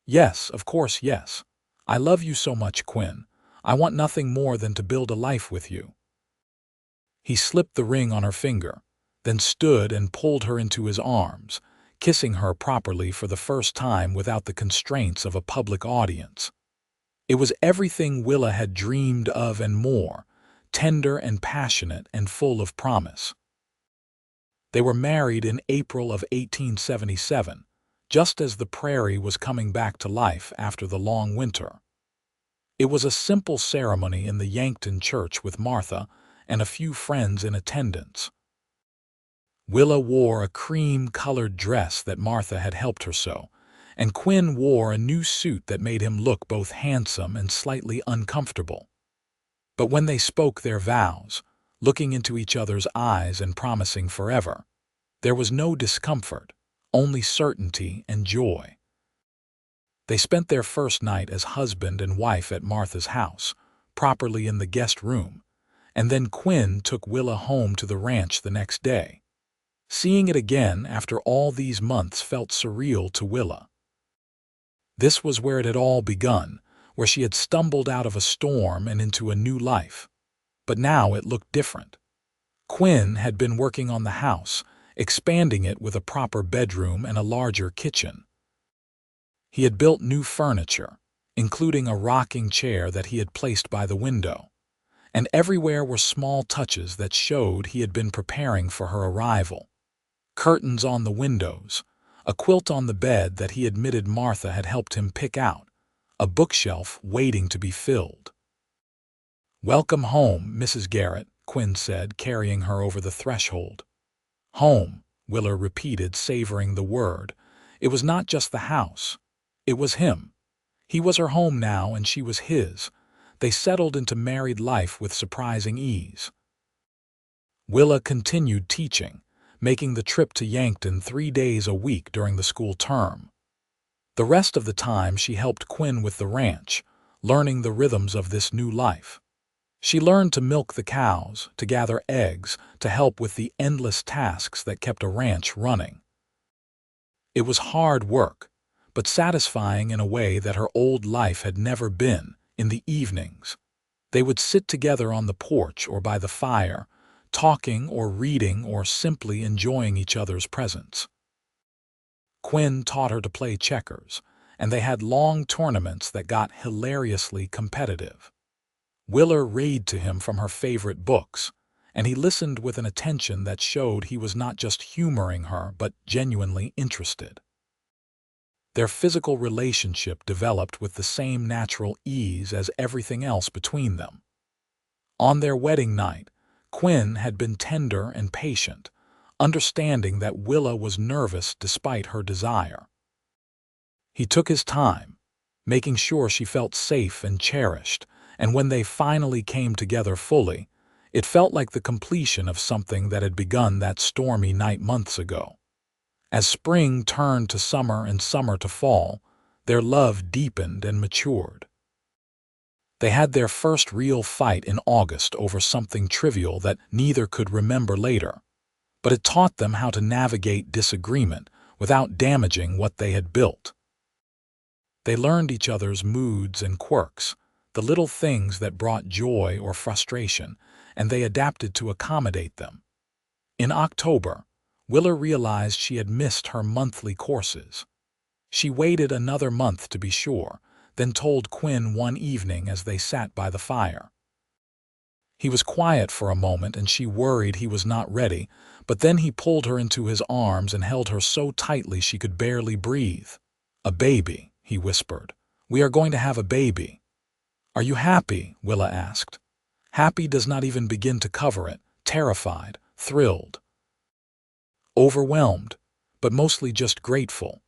Yes, of course, yes. I love you so much, Quinn. I want nothing more than to build a life with you. He slipped the ring on her finger, then stood and pulled her into his arms, kissing her properly for the first time without the constraints of a public audience. It was everything Willa had dreamed of and more, tender and passionate and full of promise. They were married in April of 1877, just as the prairie was coming back to life after the long winter. It was a simple ceremony in the Yankton church with Martha and a few friends in attendance. Willa wore a cream-colored dress that Martha had helped her sew, and Quinn wore a new suit that made him look both handsome and slightly uncomfortable. But when they spoke their vows, looking into each other's eyes and promising forever, there was no discomfort, only certainty and joy. They spent their first night as husband and wife at Martha's house, properly in the guest room, and then Quinn took Willa home to the ranch the next day. Seeing it again after all these months felt surreal to Willa. This was where it had all begun, where she had stumbled out of a storm and into a new life. But now it looked different. Quinn had been working on the house, expanding it with a proper bedroom and a larger kitchen. He had built new furniture, including a rocking chair that he had placed by the window, and everywhere were small touches that showed he had been preparing for her arrival. Curtains on the windows, a quilt on the bed that he admitted Martha had helped him pick out, a bookshelf waiting to be filled. "Welcome home, Mrs. Garrett," Quinn said, carrying her over the threshold. "Home," Willa repeated, savoring the word. It was not just the house. It was him. He was her home now, and she was his. They settled into married life with surprising ease. Willa continued teaching, making the trip to Yankton 3 days a week during the school term. The rest of the time she helped Quinn with the ranch, learning the rhythms of this new life. She learned to milk the cows, to gather eggs, to help with the endless tasks that kept a ranch running. It was hard work, but satisfying in a way that her old life had never been. In the evenings, they would sit together on the porch or by the fire, talking or reading or simply enjoying each other's presence. Quinn taught her to play checkers, and they had long tournaments that got hilariously competitive. Willa read to him from her favorite books, and he listened with an attention that showed he was not just humoring her but genuinely interested. Their physical relationship developed with the same natural ease as everything else between them. On their wedding night, Quinn had been tender and patient, understanding that Willa was nervous despite her desire. He took his time, making sure she felt safe and cherished, and when they finally came together fully, it felt like the completion of something that had begun that stormy night months ago. As spring turned to summer and summer to fall, their love deepened and matured. They had their first real fight in August over something trivial that neither could remember later, but it taught them how to navigate disagreement without damaging what they had built. They learned each other's moods and quirks, the little things that brought joy or frustration, and they adapted to accommodate them. In October, Willa realized she had missed her monthly courses. She waited another month to be sure, then told Quinn one evening as they sat by the fire. He was quiet for a moment and she worried he was not ready, but then he pulled her into his arms and held her so tightly she could barely breathe. "A baby," he whispered. "We are going to have a baby." "Are you happy?" Willa asked. Happy does not even begin to cover it. Terrified, thrilled, overwhelmed, but mostly just grateful.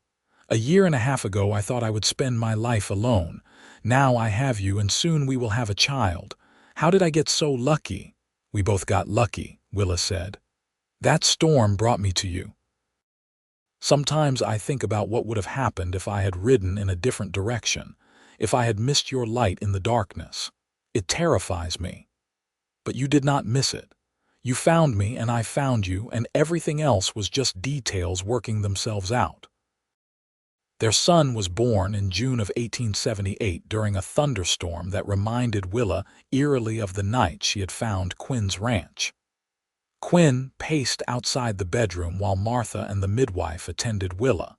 "A year and a half ago I thought I would spend my life alone. Now I have you and soon we will have a child. How did I get so lucky?" "We both got lucky," Willa said. "That storm brought me to you. Sometimes I think about what would have happened if I had ridden in a different direction, if I had missed your light in the darkness. It terrifies me. But you did not miss it. You found me and I found you, and everything else was just details working themselves out." Their son was born in June of 1878 during a thunderstorm that reminded Willa eerily of the night she had found Quinn's ranch. Quinn paced outside the bedroom while Martha and the midwife attended Willa,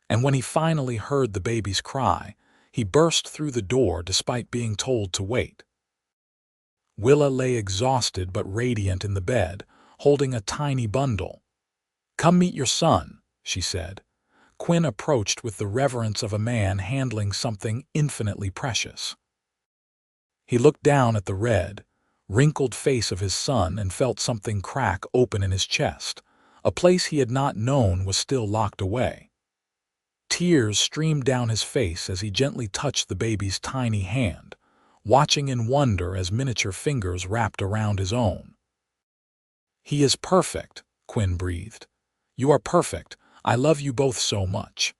and when he finally heard the baby's cry, he burst through the door despite being told to wait. Willa lay exhausted but radiant in the bed, holding a tiny bundle. "Come meet your son," she said. Quinn approached with the reverence of a man handling something infinitely precious. He looked down at the red, wrinkled face of his son and felt something crack open in his chest. A place he had not known was still locked away. Tears streamed down his face as he gently touched the baby's tiny hand, watching in wonder as miniature fingers wrapped around his own. "He is perfect," Quinn breathed. "You are perfect. I love you both so much."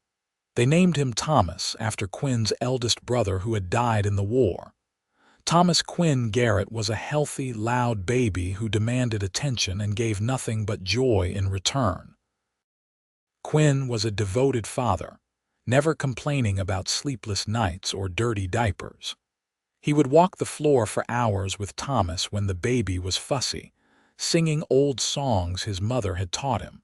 They named him Thomas after Quinn's eldest brother who had died in the war. Thomas Quinton Garrett was a healthy, loud baby who demanded attention and gave nothing but joy in return. Quinn was a devoted father, never complaining about sleepless nights or dirty diapers. He would walk the floor for hours with Thomas when the baby was fussy, singing old songs his mother had taught him.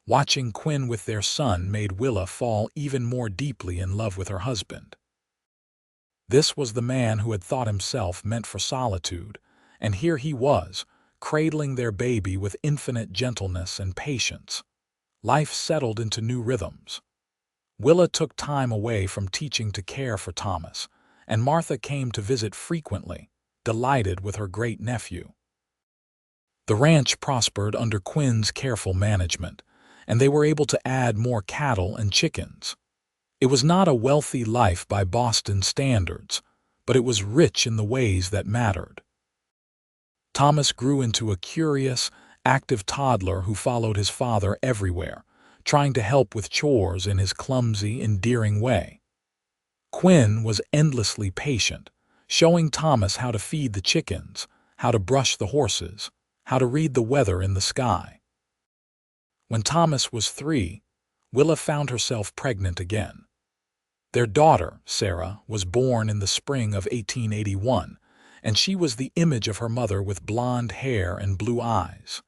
Watching Quinn with their son made Willa fall even more deeply in love with her husband. This was the man who had thought himself meant for solitude, and here he was, cradling their baby with infinite gentleness and patience. Life settled into new rhythms. Willa took time away from teaching to care for Thomas, and Martha came to visit frequently, delighted with her great-nephew. The ranch prospered under Quinn's careful management, and they were able to add more cattle and chickens. It was not a wealthy life by Boston standards, but it was rich in the ways that mattered. Thomas grew into a curious, active toddler who followed his father everywhere, trying to help with chores in his clumsy, endearing way. Quinn was endlessly patient, showing Thomas how to feed the chickens, how to brush the horses, how to read the weather in the sky. When Thomas was 3, Willa found herself pregnant again. Their daughter, Sarah, was born in the spring of 1881, and she was the image of her mother with blonde hair and blue eyes.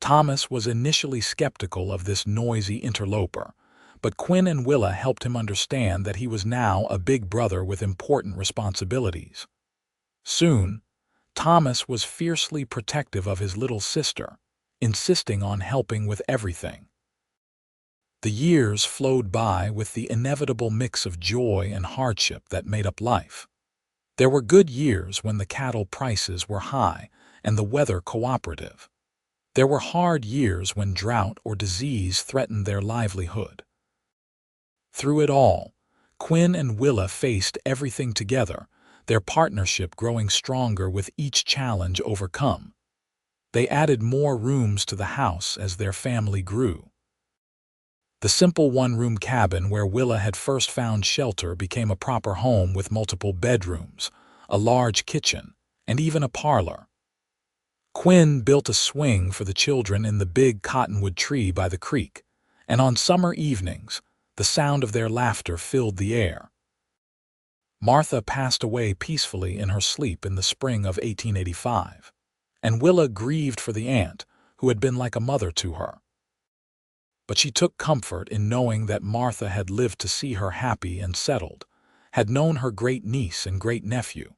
Thomas was initially skeptical of this noisy interloper, but Quinn and Willa helped him understand that he was now a big brother with important responsibilities. Soon, Thomas was fiercely protective of his little sister, insisting on helping with everything. The years flowed by with the inevitable mix of joy and hardship that made up life. There were good years when the cattle prices were high and the weather cooperative. There were hard years when drought or disease threatened their livelihood. Through it all, Quinn and Willa faced everything together, their partnership growing stronger with each challenge overcome. They added more rooms to the house as their family grew. The simple one-room cabin where Willa had first found shelter became a proper home with multiple bedrooms, a large kitchen, and even a parlor. Quinn built a swing for the children in the big cottonwood tree by the creek, and on summer evenings, the sound of their laughter filled the air. Martha passed away peacefully in her sleep in the spring of 1885. And Willa grieved for the aunt who had been like a mother to her. But she took comfort in knowing that Martha had lived to see her happy and settled, had known her great-niece and great-nephew,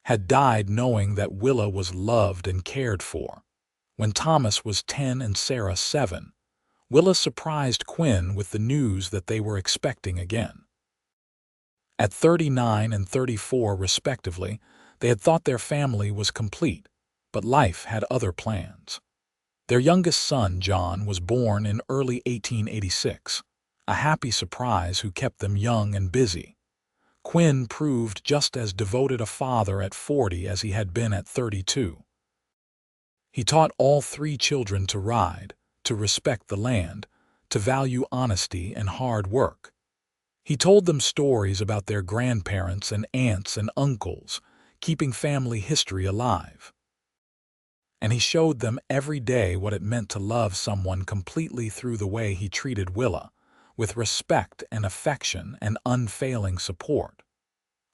had died knowing that Willa was loved and cared for. When Thomas was 10 and Sarah 7, Willa surprised Quinn with the news that they were expecting again. At 39 and 34 respectively, they had thought their family was complete, but life had other plans. Their youngest son, John, was born in early 1886, a happy surprise who kept them young and busy. Quinn proved just as devoted a father at 40 as he had been at 32. He taught all three children to ride, to respect the land, to value honesty and hard work. He told them stories about their grandparents and aunts and uncles, keeping family history alive. And he showed them every day what it meant to love someone completely through the way he treated Willa, with respect and affection and unfailing support.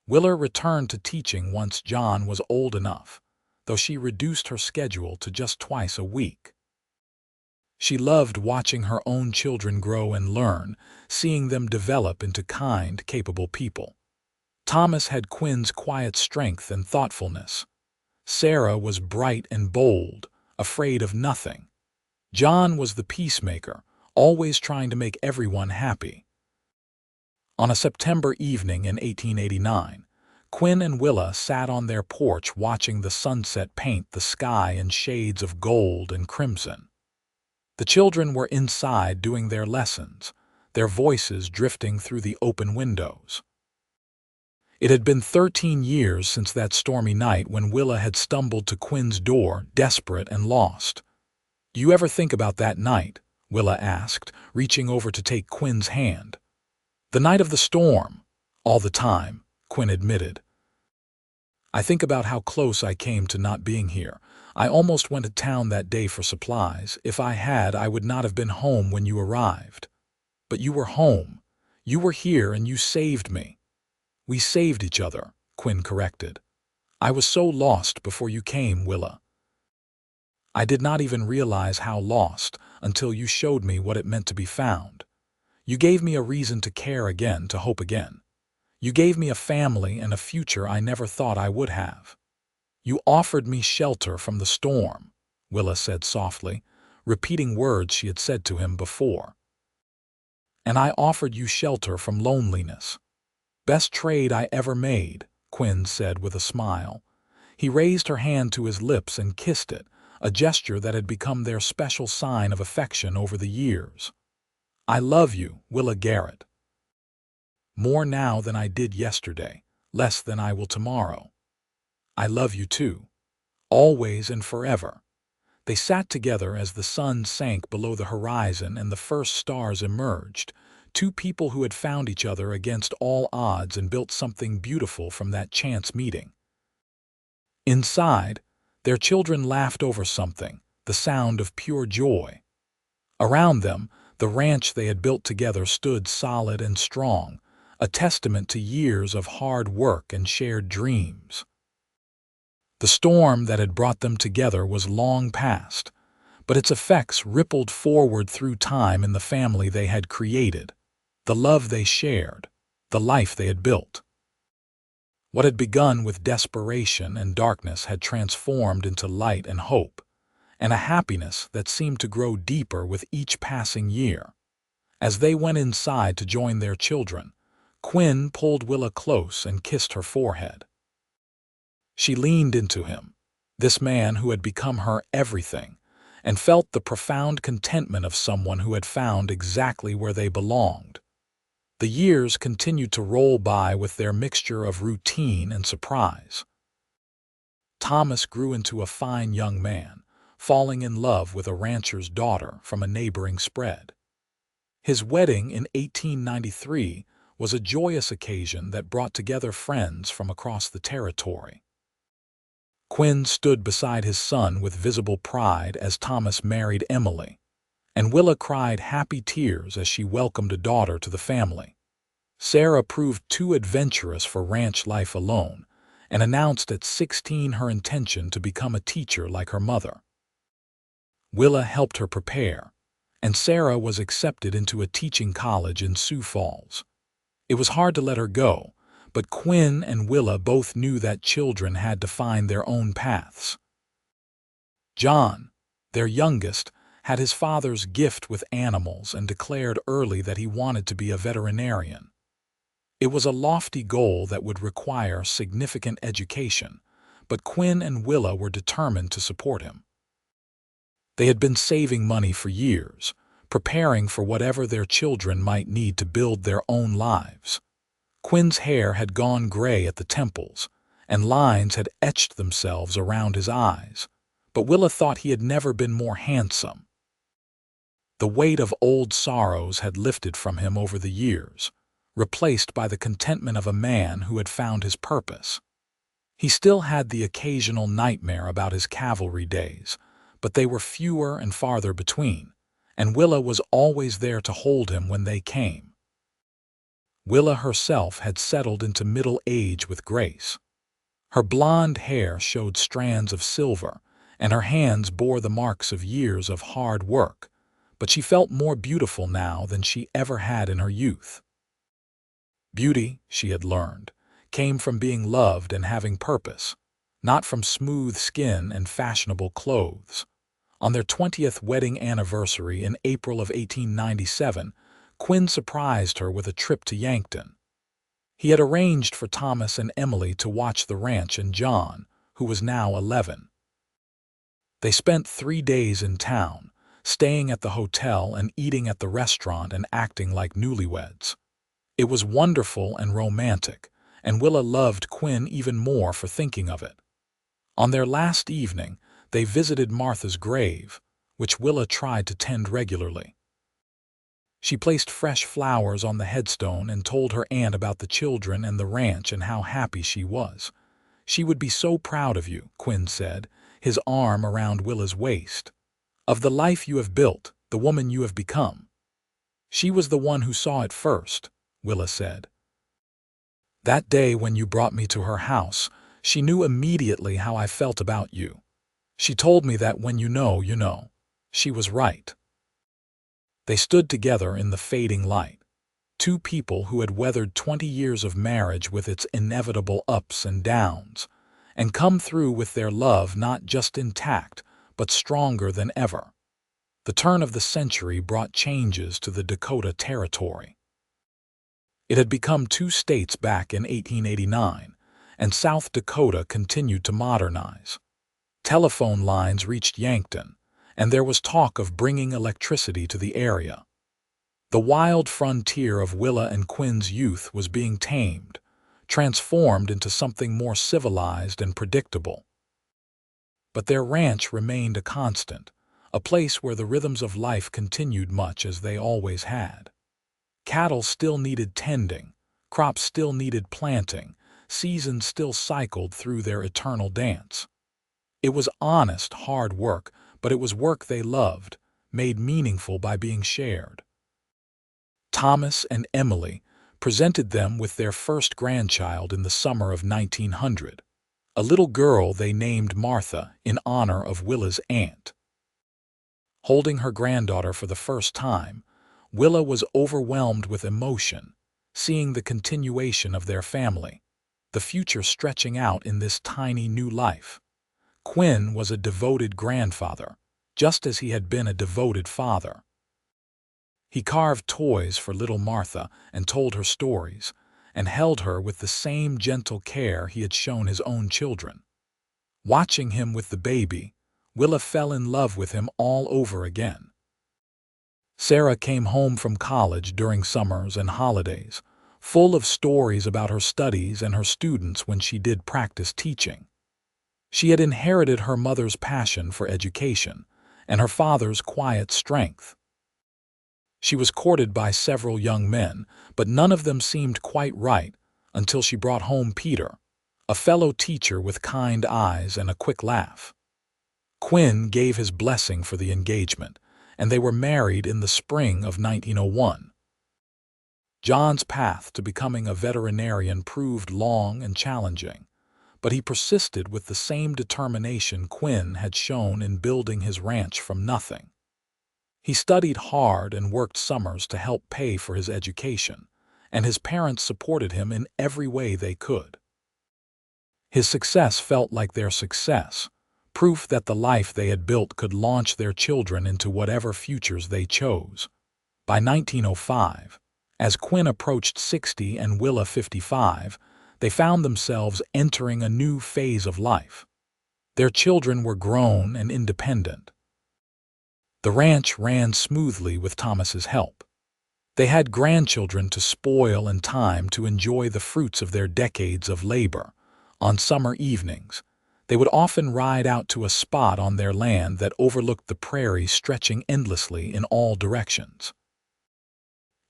Willa returned to teaching once John was old enough, though she reduced her schedule to just twice a week. She loved watching her own children grow and learn, seeing them develop into kind, capable people. Thomas had Quinn's quiet strength and thoughtfulness. Sarah was bright and bold, afraid of nothing. John was the peacemaker, always trying to make everyone happy. On a September evening in 1889, Quinn and Willa sat on their porch watching the sunset paint the sky in shades of gold and crimson. The children were inside doing their lessons, their voices drifting through the open windows. It had been 13 years since that stormy night when Willa had stumbled to Quinn's door, desperate and lost. "Do you ever think about that night?" Willa asked, reaching over to take Quinn's hand. "The night of the storm." "All the time," Quinn admitted. "I think about how close I came to not being here. I almost went to town that day for supplies. If I had, I would not have been home when you arrived. But you were home. You were here and you saved me." "We saved each other," Quinn corrected. "I was so lost before you came, Willa. I did not even realize how lost until you showed me what it meant to be found. You gave me a reason to care again, to hope again. You gave me a family and a future I never thought I would have. You offered me shelter from the storm," Willa said softly, repeating words she had said to him before. "And I offered you shelter from loneliness." "Best trade I ever made," Quinn said with a smile. He raised her hand to his lips and kissed it, a gesture that had become their special sign of affection over the years. "I love you, Willa Garrett. More now than I did yesterday, less than I will tomorrow. I love you too, always and forever." They sat together as the sun sank below the horizon and the first stars emerged, two people who had found each other against all odds and built something beautiful from that chance meeting. Inside, their children laughed over something, the sound of pure joy. Around them, the ranch they had built together stood solid and strong, a testament to years of hard work and shared dreams. The storm that had brought them together was long past, but its effects rippled forward through time in the family they had created, the love they shared, the life they had built. What had begun with desperation and darkness had transformed into light and hope, and a happiness that seemed to grow deeper with each passing year. As they went inside to join their children, Quinn pulled Willa close and kissed her forehead. She leaned into him, this man who had become her everything, and felt the profound contentment of someone who had found exactly where they belonged. The years continued to roll by with their mixture of routine and surprise. Thomas grew into a fine young man, falling in love with a rancher's daughter from a neighboring spread. His wedding in 1893 was a joyous occasion that brought together friends from across the territory. Quinn stood beside his son with visible pride as Thomas married Emily, and Willa cried happy tears as she welcomed a daughter to the family. Sarah proved too adventurous for ranch life alone, and announced at 16 her intention to become a teacher like her mother. Willa helped her prepare, and Sarah was accepted into a teaching college in Sioux Falls. It was hard to let her go, But Quinn and Willa both knew that children had to find their own paths. John, their youngest, had his father's gift with animals and declared early that he wanted to be a veterinarian. It was a lofty goal that would require significant education, but Quinn and Willa were determined to support him. They had been saving money for years, preparing for whatever their children might need to build their own lives. Quinn's hair had gone gray at the temples, and lines had etched themselves around his eyes, but Willa thought he had never been more handsome. The weight of old sorrows had lifted from him over the years, replaced by the contentment of a man who had found his purpose. He still had the occasional nightmare about his cavalry days, but they were fewer and farther between, and Willa was always there to hold him when they came. Willa herself had settled into middle age with grace. Her blonde hair showed strands of silver, and her hands bore the marks of years of hard work, but she felt more beautiful now than she ever had in her youth. Beauty, she had learned, came from being loved and having purpose, not from smooth skin and fashionable clothes. On their 20th wedding anniversary in April of 1897, Quinn surprised her with a trip to Yankton. He had arranged for Thomas and Emily to watch the ranch and John, who was now 11. They spent 3 days in town, staying at the hotel and eating at the restaurant and acting like newlyweds. It was wonderful and romantic, and Willa loved Quinn even more for thinking of it. On their last evening, they visited Martha's grave, which Willa tried to tend regularly. She placed fresh flowers on the headstone and told her aunt about the children and the ranch and how happy she was. "She would be so proud of you," Quinn said, his arm around Willa's waist. "Of the life you have built, the woman you have become." "She was the one who saw it first," Willa said. "That day when you brought me to her house, she knew immediately how I felt about you. She told me that when you know, you know." She was right. They stood together in the fading light, two people who had weathered 20 years of marriage with its inevitable ups and downs, and come through with their love not just intact, but stronger than ever. The turn of the century brought changes to the Dakota territory. It had become 2 states back in 1889, and South Dakota continued to modernize. Telephone lines reached Yankton, and there was talk of bringing electricity to the area. The wild frontier of Willa and Quinn's youth was being tamed, transformed into something more civilized and predictable. But their ranch remained a constant, a place where the rhythms of life continued much as they always had. Cattle still needed tending, crops still needed planting, seasons still cycled through their eternal dance. It was honest, hard work, but it was work they loved, made meaningful by being shared. Thomas and Emily presented them with their first grandchild in the summer of 1900, a little girl they named Martha in honor of Willa's aunt. Holding her granddaughter for the first time, Willa was overwhelmed with emotion, seeing the continuation of their family, the future stretching out in this tiny new life. Quinn was a devoted grandfather, just as he had been a devoted father. He carved toys for little Martha and told her stories, and held her with the same gentle care he had shown his own children. Watching him with the baby, Willa fell in love with him all over again. Sarah came home from college during summers and holidays, full of stories about her studies and her students when she did practice teaching. She had inherited her mother's passion for education and her father's quiet strength. She was courted by several young men, but none of them seemed quite right until she brought home Peter, a fellow teacher with kind eyes and a quick laugh. Quinn gave his blessing for the engagement, and they were married in the spring of 1901. John's path to becoming a veterinarian proved long and challenging, but he persisted with the same determination Quinn had shown in building his ranch from nothing. He studied hard and worked summers to help pay for his education, and his parents supported him in every way they could. His success felt like their success, proof that the life they had built could launch their children into whatever futures they chose. By 1905, as Quinn approached 60 and Willa 55, they found themselves entering a new phase of life. Their children were grown and independent. The ranch ran smoothly with Thomas's help. They had grandchildren to spoil and time to enjoy the fruits of their decades of labor. On summer evenings, they would often ride out to a spot on their land that overlooked the prairie stretching endlessly in all directions.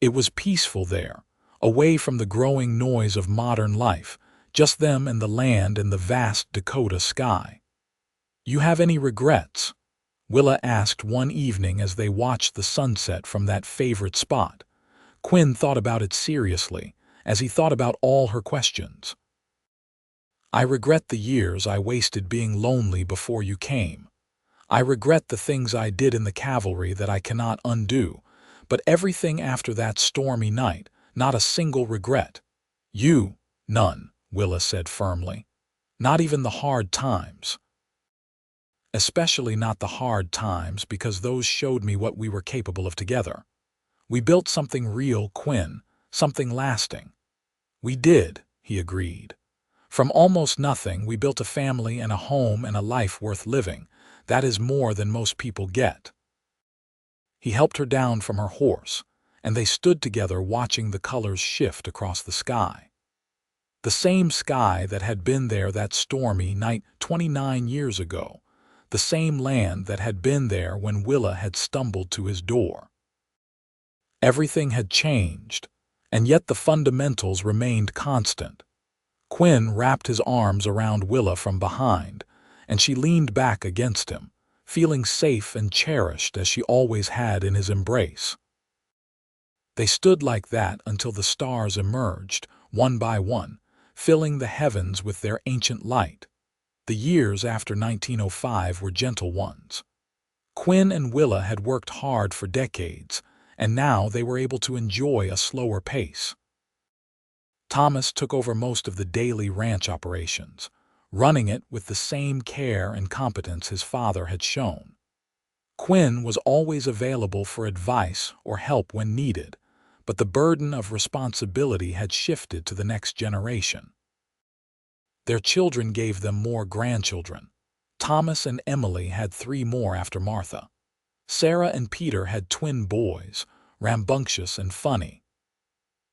It was peaceful there, away from the growing noise of modern life, just them and the land and the vast Dakota sky. "You have any regrets?" Willa asked one evening as they watched the sunset from that favorite spot. Quinn thought about it seriously, as he thought about all her questions. "I regret the years I wasted being lonely before you came. I regret the things I did in the cavalry that I cannot undo, but everything after that stormy night, not a single regret." "You?" "None," Willa said firmly. "Not even the hard times. Especially not the hard times, because those showed me what we were capable of together. We built something real, Quinn, something lasting." "We did," he agreed. "From almost nothing, we built a family and a home and a life worth living. That is more than most people get." He helped her down from her horse, and they stood together watching the colors shift across the sky. The same sky that had been there that stormy night 29 years ago, the same land that had been there when Willa had stumbled to his door. Everything had changed, and yet the fundamentals remained constant. Quinn wrapped his arms around Willa from behind, and she leaned back against him, feeling safe and cherished as she always had in his embrace. They stood like that until the stars emerged, one by one, filling the heavens with their ancient light. The years after 1905 were gentle ones. Quinn and Willa had worked hard for decades, and now they were able to enjoy a slower pace. Thomas took over most of the daily ranch operations, running it with the same care and competence his father had shown. Quinn was always available for advice or help when needed, but the burden of responsibility had shifted to the next generation. Their children gave them more grandchildren. Thomas and Emily had 3 more after Martha. Sarah and Peter had twin boys, rambunctious and funny.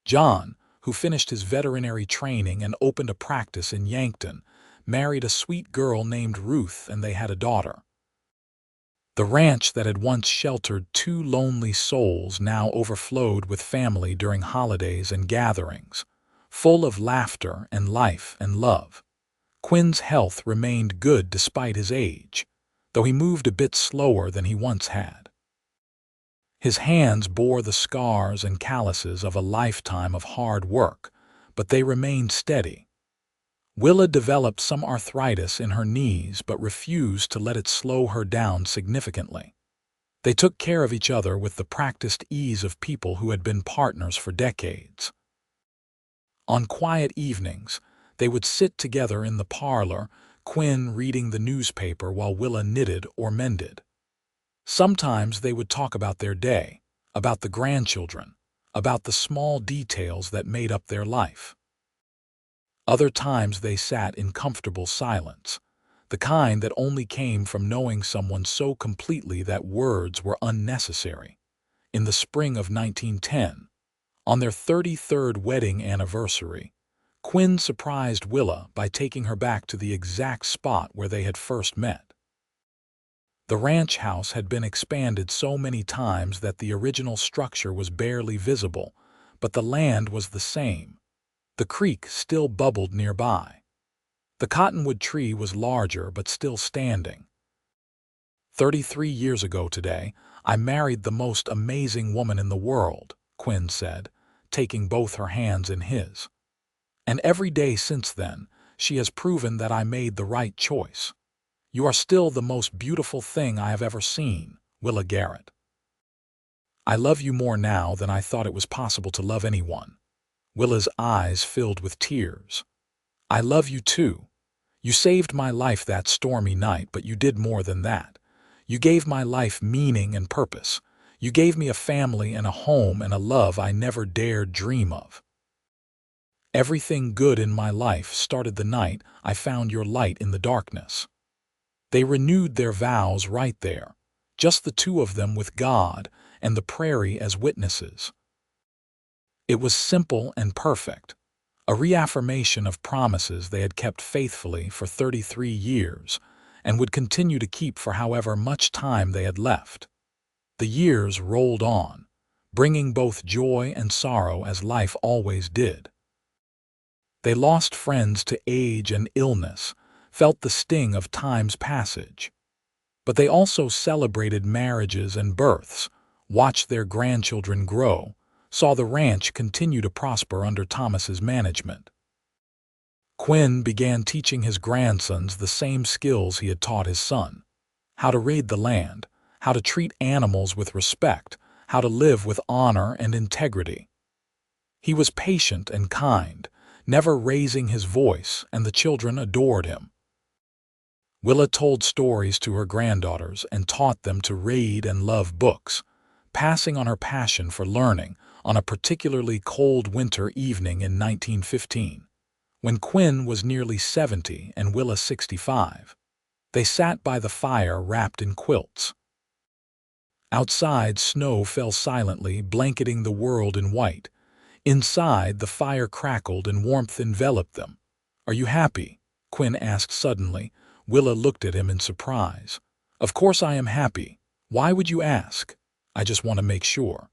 John, who finished his veterinary training and opened a practice in Yankton, married a sweet girl named Ruth, and they had a daughter. The ranch that had once sheltered 2 lonely souls now overflowed with family during holidays and gatherings, full of laughter and life and love. Quinn's health remained good despite his age, though he moved a bit slower than he once had. His hands bore the scars and calluses of a lifetime of hard work, but they remained steady. Willa developed some arthritis in her knees but refused to let it slow her down significantly. They took care of each other with the practiced ease of people who had been partners for decades. On quiet evenings, they would sit together in the parlor, Quinn reading the newspaper while Willa knitted or mended. Sometimes they would talk about their day, about the grandchildren, about the small details that made up their life. Other times they sat in comfortable silence, the kind that only came from knowing someone so completely that words were unnecessary. In the spring of 1910, on their 33rd wedding anniversary, Quinn surprised Willa by taking her back to the exact spot where they had first met. The ranch house had been expanded so many times that the original structure was barely visible, but the land was the same. The creek still bubbled nearby. The cottonwood tree was larger but still standing. 33 years ago today, I married the most amazing woman in the world, Quinn said, taking both her hands in his. And every day since then, she has proven that I made the right choice. You are still the most beautiful thing I have ever seen, Willa Garrett. I love you more now than I thought it was possible to love anyone. Willa's eyes filled with tears. "I love you too. You saved my life that stormy night, but you did more than that. You gave my life meaning and purpose. You gave me a family and a home and a love I never dared dream of. Everything good in my life started the night I found your light in the darkness." They renewed their vows right there, just the two of them with God and the prairie as witnesses. It was simple and perfect, a reaffirmation of promises they had kept faithfully for 33 years and would continue to keep for however much time they had left. The years rolled on, bringing both joy and sorrow as life always did. They lost friends to age and illness, felt the sting of time's passage. But they also celebrated marriages and births, watched their grandchildren grow, saw the ranch continue to prosper under Thomas's management. Quinn began teaching his grandsons the same skills he had taught his son: how to raid the land, how to treat animals with respect, how to live with honor and integrity. He was patient and kind, never raising his voice, and the children adored him. Willa told stories to her granddaughters and taught them to read and love books, passing on her passion for learning on a particularly cold winter evening in 1915, when Quinn was nearly 70 and Willa 65. They sat by the fire wrapped in quilts. Outside, snow fell silently, blanketing the world in white. Inside, the fire crackled and warmth enveloped them. "Are you happy?" Quinn asked suddenly. Willa looked at him in surprise. "Of course I am happy. Why would you ask?" "I just want to make sure.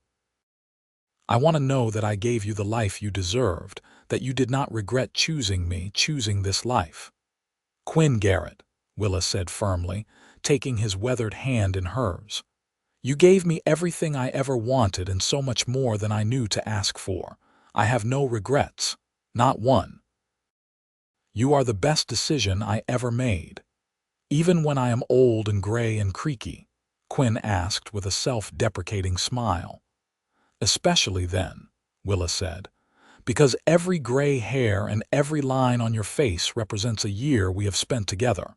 I want to know that I gave you the life you deserved, that you did not regret choosing me, choosing this life." "Quinn Garrett," Willa said firmly, taking his weathered hand in hers. "You gave me everything I ever wanted and so much more than I knew to ask for. I have no regrets, not one. You are the best decision I ever made." "Even when I am old and gray and creaky?" Quinn asked with a self-deprecating smile. "Especially then," Willa said, "because every gray hair and every line on your face represents a year we have spent together.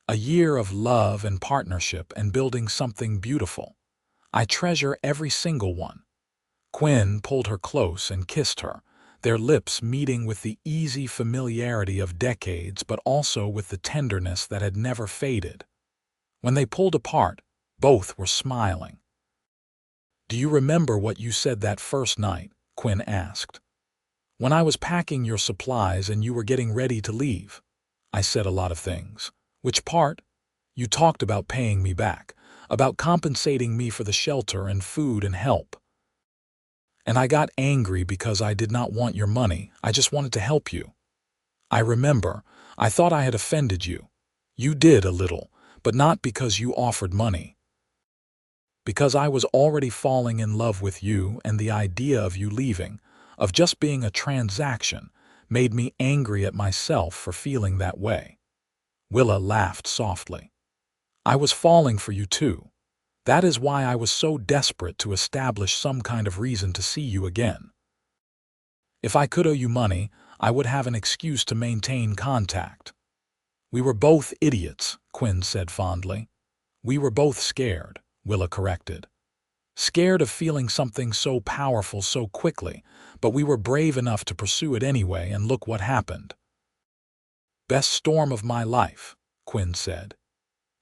A year of love and partnership and building something beautiful. I treasure every single one." Quinn pulled her close and kissed her, their lips meeting with the easy familiarity of decades but also with the tenderness that had never faded. When they pulled apart, both were smiling. "Do you remember what you said that first night?" Quinn asked. "When I was packing your supplies and you were getting ready to leave." "I said a lot of things." "Which part?" "You talked about paying me back, about compensating me for the shelter and food and help. And I got angry because I did not want your money, I just wanted to help you." "I remember. I thought I had offended you." "You did a little, but not because you offered money. Because I was already falling in love with you, and the idea of you leaving, of just being a transaction, made me angry at myself for feeling that way." Willa laughed softly. "I was falling for you too. That is why I was so desperate to establish some kind of reason to see you again. If I could owe you money, I would have an excuse to maintain contact." "We were both idiots," Quinn said fondly. "We were both scared," Willa corrected. "Scared of feeling something so powerful so quickly, but we were brave enough to pursue it anyway, and look what happened." "Best storm of my life," Quinn said.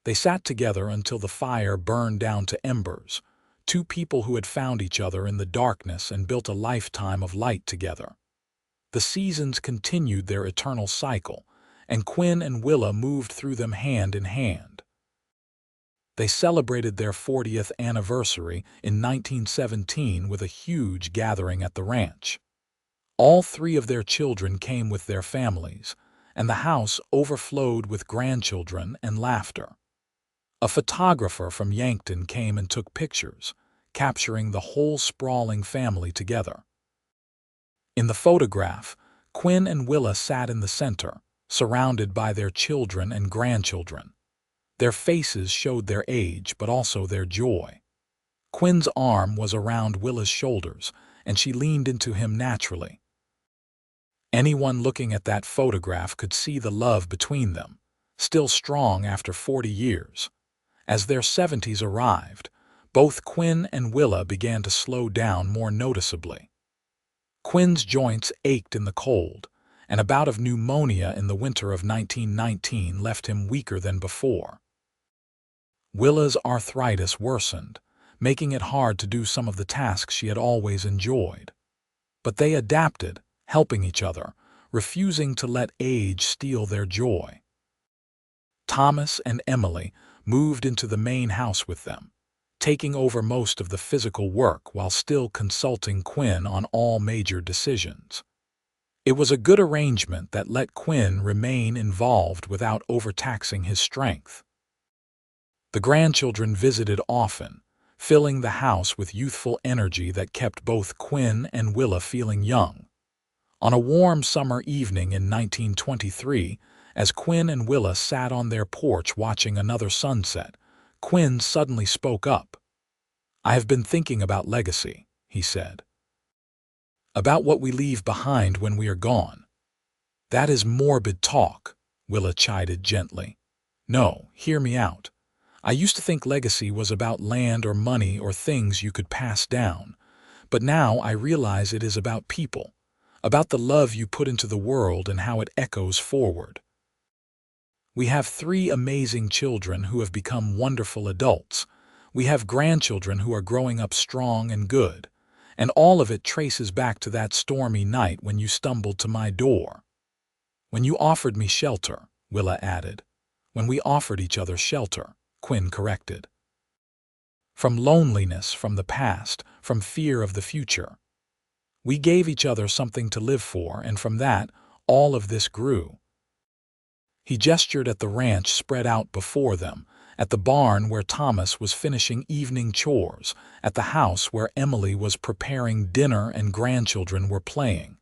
They sat together until the fire burned down to embers, two people who had found each other in the darkness and built a lifetime of light together. The seasons continued their eternal cycle, and Quinn and Willa moved through them hand in hand. They celebrated their 40th anniversary in 1917 with a huge gathering at the ranch. All three of their children came with their families, and the house overflowed with grandchildren and laughter. A photographer from Yankton came and took pictures, capturing the whole sprawling family together. In the photograph, Quinn and Willa sat in the center, surrounded by their children and grandchildren. Their faces showed their age but also their joy. Quinn's arm was around Willa's shoulders, and she leaned into him naturally. Anyone looking at that photograph could see the love between them, still strong after 40 years. As their 70s arrived, both Quinn and Willa began to slow down more noticeably. Quinn's joints ached in the cold, and a bout of pneumonia in the winter of 1919 left him weaker than before. Willa's arthritis worsened, making it hard to do some of the tasks she had always enjoyed. But they adapted, helping each other, refusing to let age steal their joy. Thomas and Emily moved into the main house with them, taking over most of the physical work while still consulting Quinn on all major decisions. It was a good arrangement that let Quinn remain involved without overtaxing his strength. The grandchildren visited often, filling the house with youthful energy that kept both Quinn and Willa feeling young. On a warm summer evening in 1923, as Quinn and Willa sat on their porch watching another sunset, Quinn suddenly spoke up. "I have been thinking about legacy," he said. "About what we leave behind when we are gone." "That is morbid talk," Willa chided gently. "No, hear me out. I used to think legacy was about land or money or things you could pass down, but now I realize it is about people, about the love you put into the world and how it echoes forward. We have 3 amazing children who have become wonderful adults. We have grandchildren who are growing up strong and good, and all of it traces back to that stormy night when you stumbled to my door. When you offered me shelter," Willa added. "When we offered each other shelter," Quinn corrected. "From loneliness, from the past, from fear of the future. We gave each other something to live for, and from that, all of this grew." He gestured at the ranch spread out before them, at the barn where Thomas was finishing evening chores, at the house where Emily was preparing dinner and grandchildren were playing.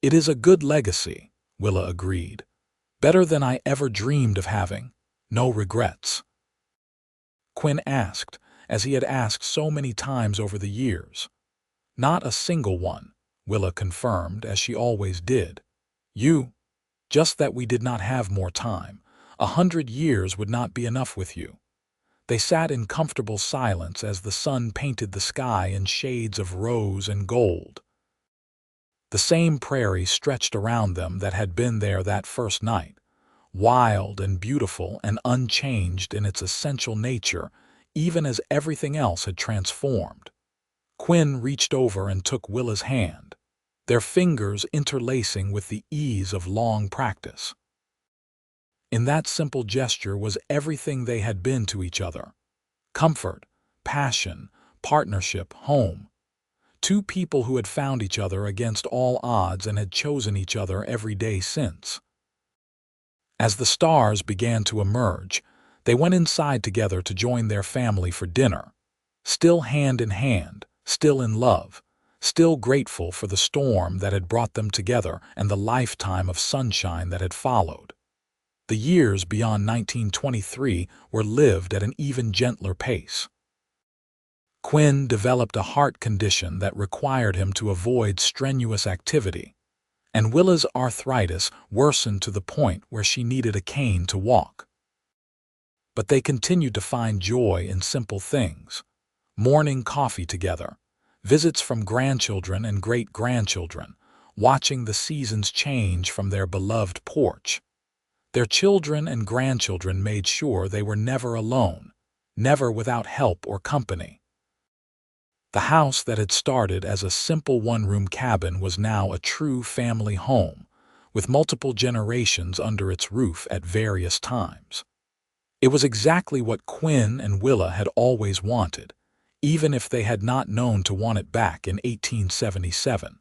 "It is a good legacy," Willa agreed. "Better than I ever dreamed of having. No regrets." Quinn asked, as he had asked so many times over the years. "Not a single one," Willa confirmed, as she always did. Just that we did not have more time. 100 years would not be enough with you." They sat in comfortable silence as the sun painted the sky in shades of rose and gold. The same prairie stretched around them that had been there that first night, wild and beautiful and unchanged in its essential nature, even as everything else had transformed. Quinn reached over and took Willa's hand, their fingers interlacing with the ease of long practice. In that simple gesture was everything they had been to each other: comfort, passion, partnership, home. 2 people who had found each other against all odds and had chosen each other every day since. As the stars began to emerge, they went inside together to join their family for dinner, still hand in hand, still in love, still grateful for the storm that had brought them together and the lifetime of sunshine that had followed. The years beyond 1923 were lived at an even gentler pace. Quinn developed a heart condition that required him to avoid strenuous activity, and Willa's arthritis worsened to the point where she needed a cane to walk. But they continued to find joy in simple things: morning coffee together, visits from grandchildren and great-grandchildren, watching the seasons change from their beloved porch. Their children and grandchildren made sure they were never alone, never without help or company. The house that had started as a simple one-room cabin was now a true family home, with multiple generations under its roof at various times. It was exactly what Quinn and Willa had always wanted, even if they had not known to want it back in 1877.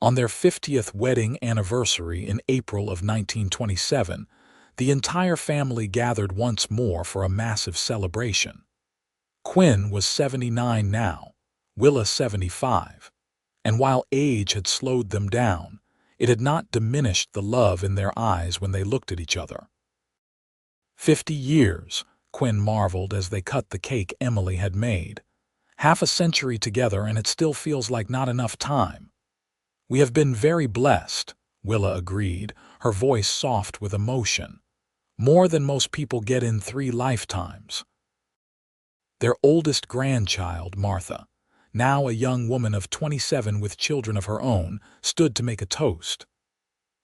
On their 50th wedding anniversary in April of 1927, the entire family gathered once more for a massive celebration. Quinn was 79 now, Willa 75, and while age had slowed them down, it had not diminished the love in their eyes when they looked at each other. 50 years, Quinn marveled as they cut the cake Emily had made. Half a century together and it still feels like not enough time. We have been very blessed, Willa agreed, her voice soft with emotion. More than most people get in 3 lifetimes. Their oldest grandchild, Martha, now a young woman of 27 with children of her own, stood to make a toast.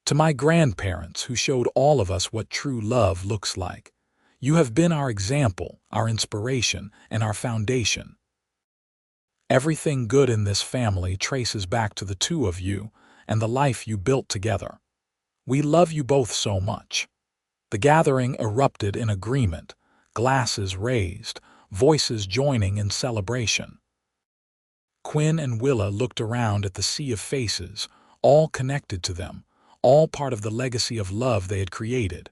To my grandparents who showed all of us what true love looks like. You have been our example, our inspiration, and our foundation. Everything good in this family traces back to the 2 of you and the life you built together. We love you both so much. The gathering erupted in agreement, glasses raised, voices joining in celebration. Quinn and Willa looked around at the sea of faces, all connected to them, all part of the legacy of love they had created.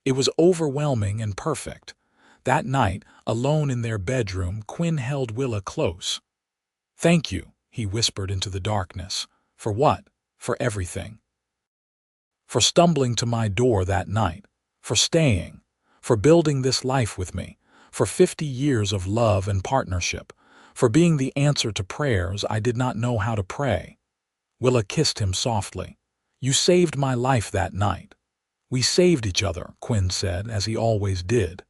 It was overwhelming and perfect. That night, alone in their bedroom, Quinn held Willa close. "Thank you," he whispered into the darkness. "For what? For everything. For stumbling to my door that night, for staying, for building this life with me, for 50 years of love and partnership, for being the answer to prayers I did not know how to pray." Willa kissed him softly. "You saved my life that night." "We saved each other," Quinn said, as he always did.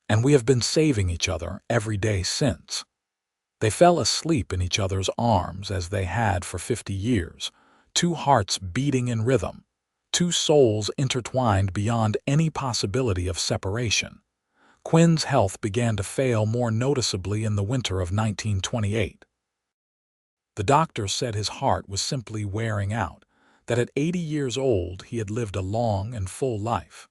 "And we have been saving each other every day since." They fell asleep in each other's arms as they had for 50 years, 2 hearts beating in rhythm, 2 souls intertwined beyond any possibility of separation. Quinn's health began to fail more noticeably in the winter of 1928. The doctor said his heart was simply wearing out, that at 80 years old he had lived a long and full life.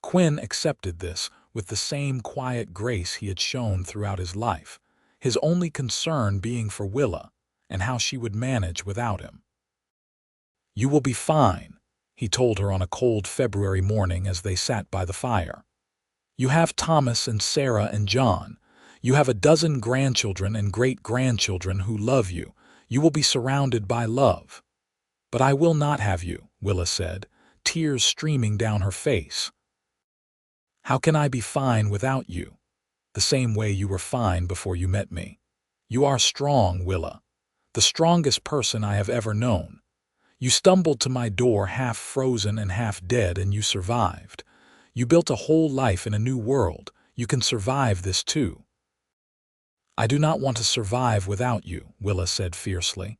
Quinn accepted this with the same quiet grace he had shown throughout his life, his only concern being for Willa and how she would manage without him. "You will be fine," he told her on a cold February morning as they sat by the fire. "You have Thomas and Sarah and John. You have a dozen grandchildren and great-grandchildren who love you. You will be surrounded by love." "But I will not have you," Willa said, tears streaming down her face. "How can I be fine without you? The same way you were fine before you met me. You are strong, Willa. The strongest person I have ever known. You stumbled to my door half frozen and half dead, and you survived. You built a whole life in a new world. You can survive this too." "I do not want to survive without you," Willa said fiercely.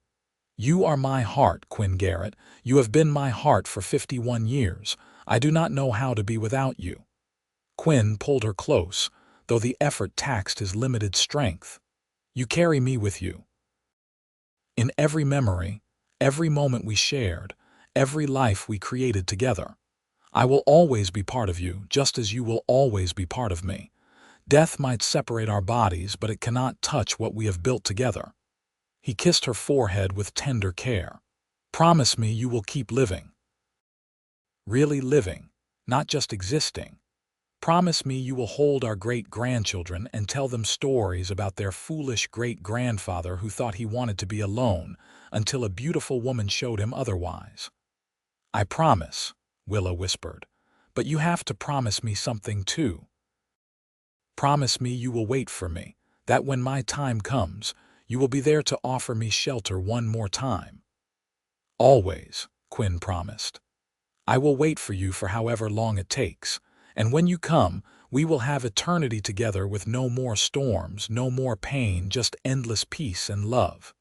"You are my heart, Quinton Garrett. You have been my heart for 51 years. I do not know how to be without you." Quinn pulled her close, though the effort taxed his limited strength. "You carry me with you. In every memory, every moment we shared, every life we created together. I will always be part of you, just as you will always be part of me. Death might separate our bodies, but it cannot touch what we have built together." He kissed her forehead with tender care. "Promise me you will keep living. Really living, not just existing. Promise me you will hold our great-grandchildren and tell them stories about their foolish great-grandfather who thought he wanted to be alone until a beautiful woman showed him otherwise." "I promise," Willa whispered, "but you have to promise me something too. Promise me you will wait for me, that when my time comes, you will be there to offer me shelter one more time." "Always," Quinn promised. "I will wait for you for however long it takes, and when you come, we will have eternity together with no more storms, no more pain, just endless peace and love."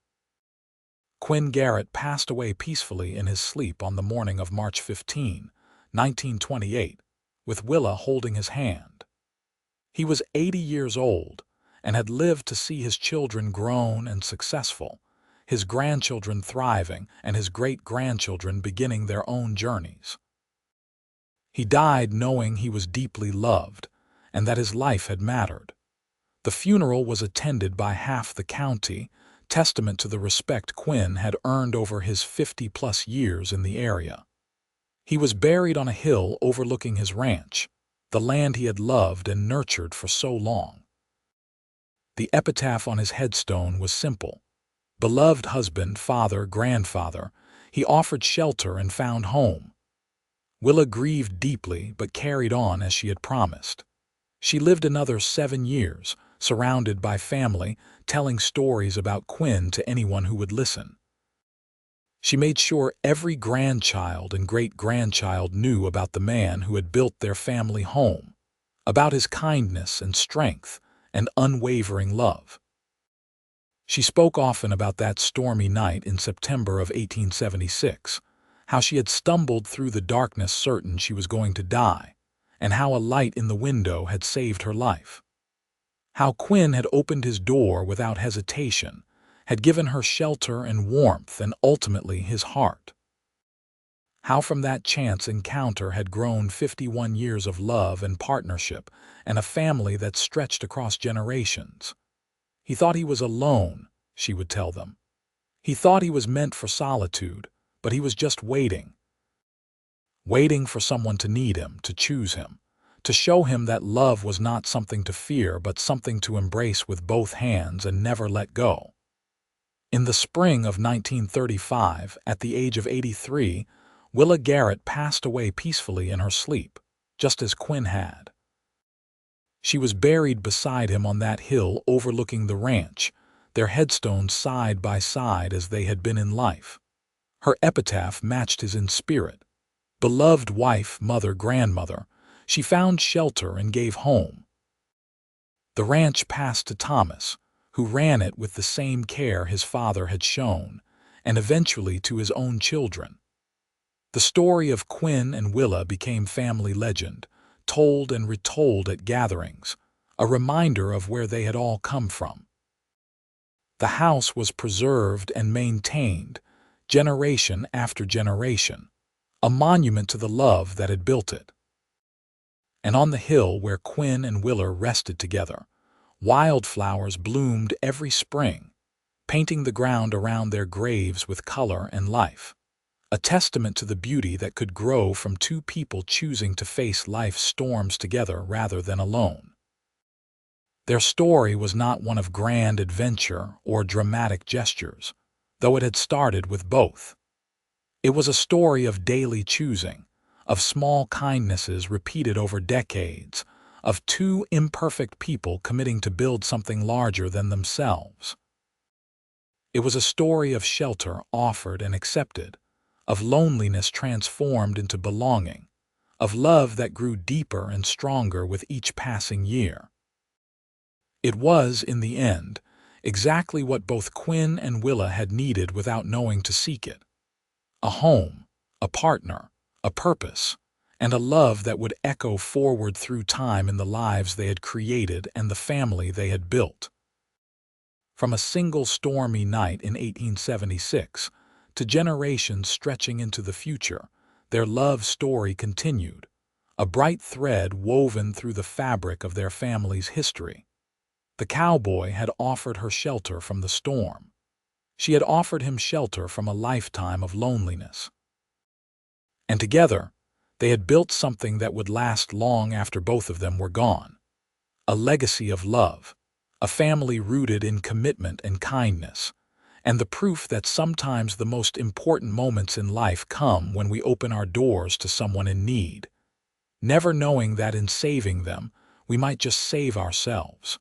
Quinton Garrett passed away peacefully in his sleep on the morning of March 15, 1928, with Willa holding his hand. He was 80 years old and had lived to see his children grown and successful, his grandchildren thriving, and his great-grandchildren beginning their own journeys. He died knowing he was deeply loved and that his life had mattered. The funeral was attended by half the county, testament to the respect Quinn had earned over his 50-plus years in the area. He was buried on a hill overlooking his ranch, the land he had loved and nurtured for so long. The epitaph on his headstone was simple. "Beloved husband, father, grandfather, he offered shelter and found home." Willa grieved deeply but carried on as she had promised. She lived another 7 years, surrounded by family, telling stories about Quinn to anyone who would listen. She made sure every grandchild and great-grandchild knew about the man who had built their family home, about his kindness and strength and unwavering love. She spoke often about that stormy night in September of 1876, how she had stumbled through the darkness certain she was going to die, and how a light in the window had saved her life. How Quinn had opened his door without hesitation, had given her shelter and warmth and ultimately his heart. How from that chance encounter had grown 51 years of love and partnership and a family that stretched across generations. He thought he was alone, she would tell them. He thought he was meant for solitude, but he was just waiting. Waiting for someone to need him, to choose him, to show him that love was not something to fear but something to embrace with both hands and never let go. In the spring of 1935, at the age of 83, Willa Garrett passed away peacefully in her sleep, just as Quinn had. She was buried beside him on that hill overlooking the ranch, their headstones side by side as they had been in life. Her epitaph matched his in spirit. Beloved wife, mother, grandmother, she found shelter and gave home. The ranch passed to Thomas, who ran it with the same care his father had shown, and eventually to his own children. The story of Quinn and Willa became family legend, told and retold at gatherings, a reminder of where they had all come from. The house was preserved and maintained, generation after generation, a monument to the love that had built it. And on the hill where Quinn and Willa rested together, wildflowers bloomed every spring, painting the ground around their graves with color and life, a testament to the beauty that could grow from two people choosing to face life's storms together rather than alone. Their story was not one of grand adventure or dramatic gestures, though it had started with both. It was a story of daily choosing, of small kindnesses repeated over decades, of two imperfect people committing to build something larger than themselves. It was a story of shelter offered and accepted, of loneliness transformed into belonging, of love that grew deeper and stronger with each passing year. It was, in the end, exactly what both Quinn and Willa had needed without knowing to seek it. A home, a partner, a purpose, and a love that would echo forward through time in the lives they had created and the family they had built. From a single stormy night in 1876 to generations stretching into the future, their love story continued, a bright thread woven through the fabric of their family's history. The cowboy had offered her shelter from the storm. She had offered him shelter from a lifetime of loneliness. And together, they had built something that would last long after both of them were gone. A legacy of love, a family rooted in commitment and kindness, and the proof that sometimes the most important moments in life come when we open our doors to someone in need, never knowing that in saving them, we might just save ourselves.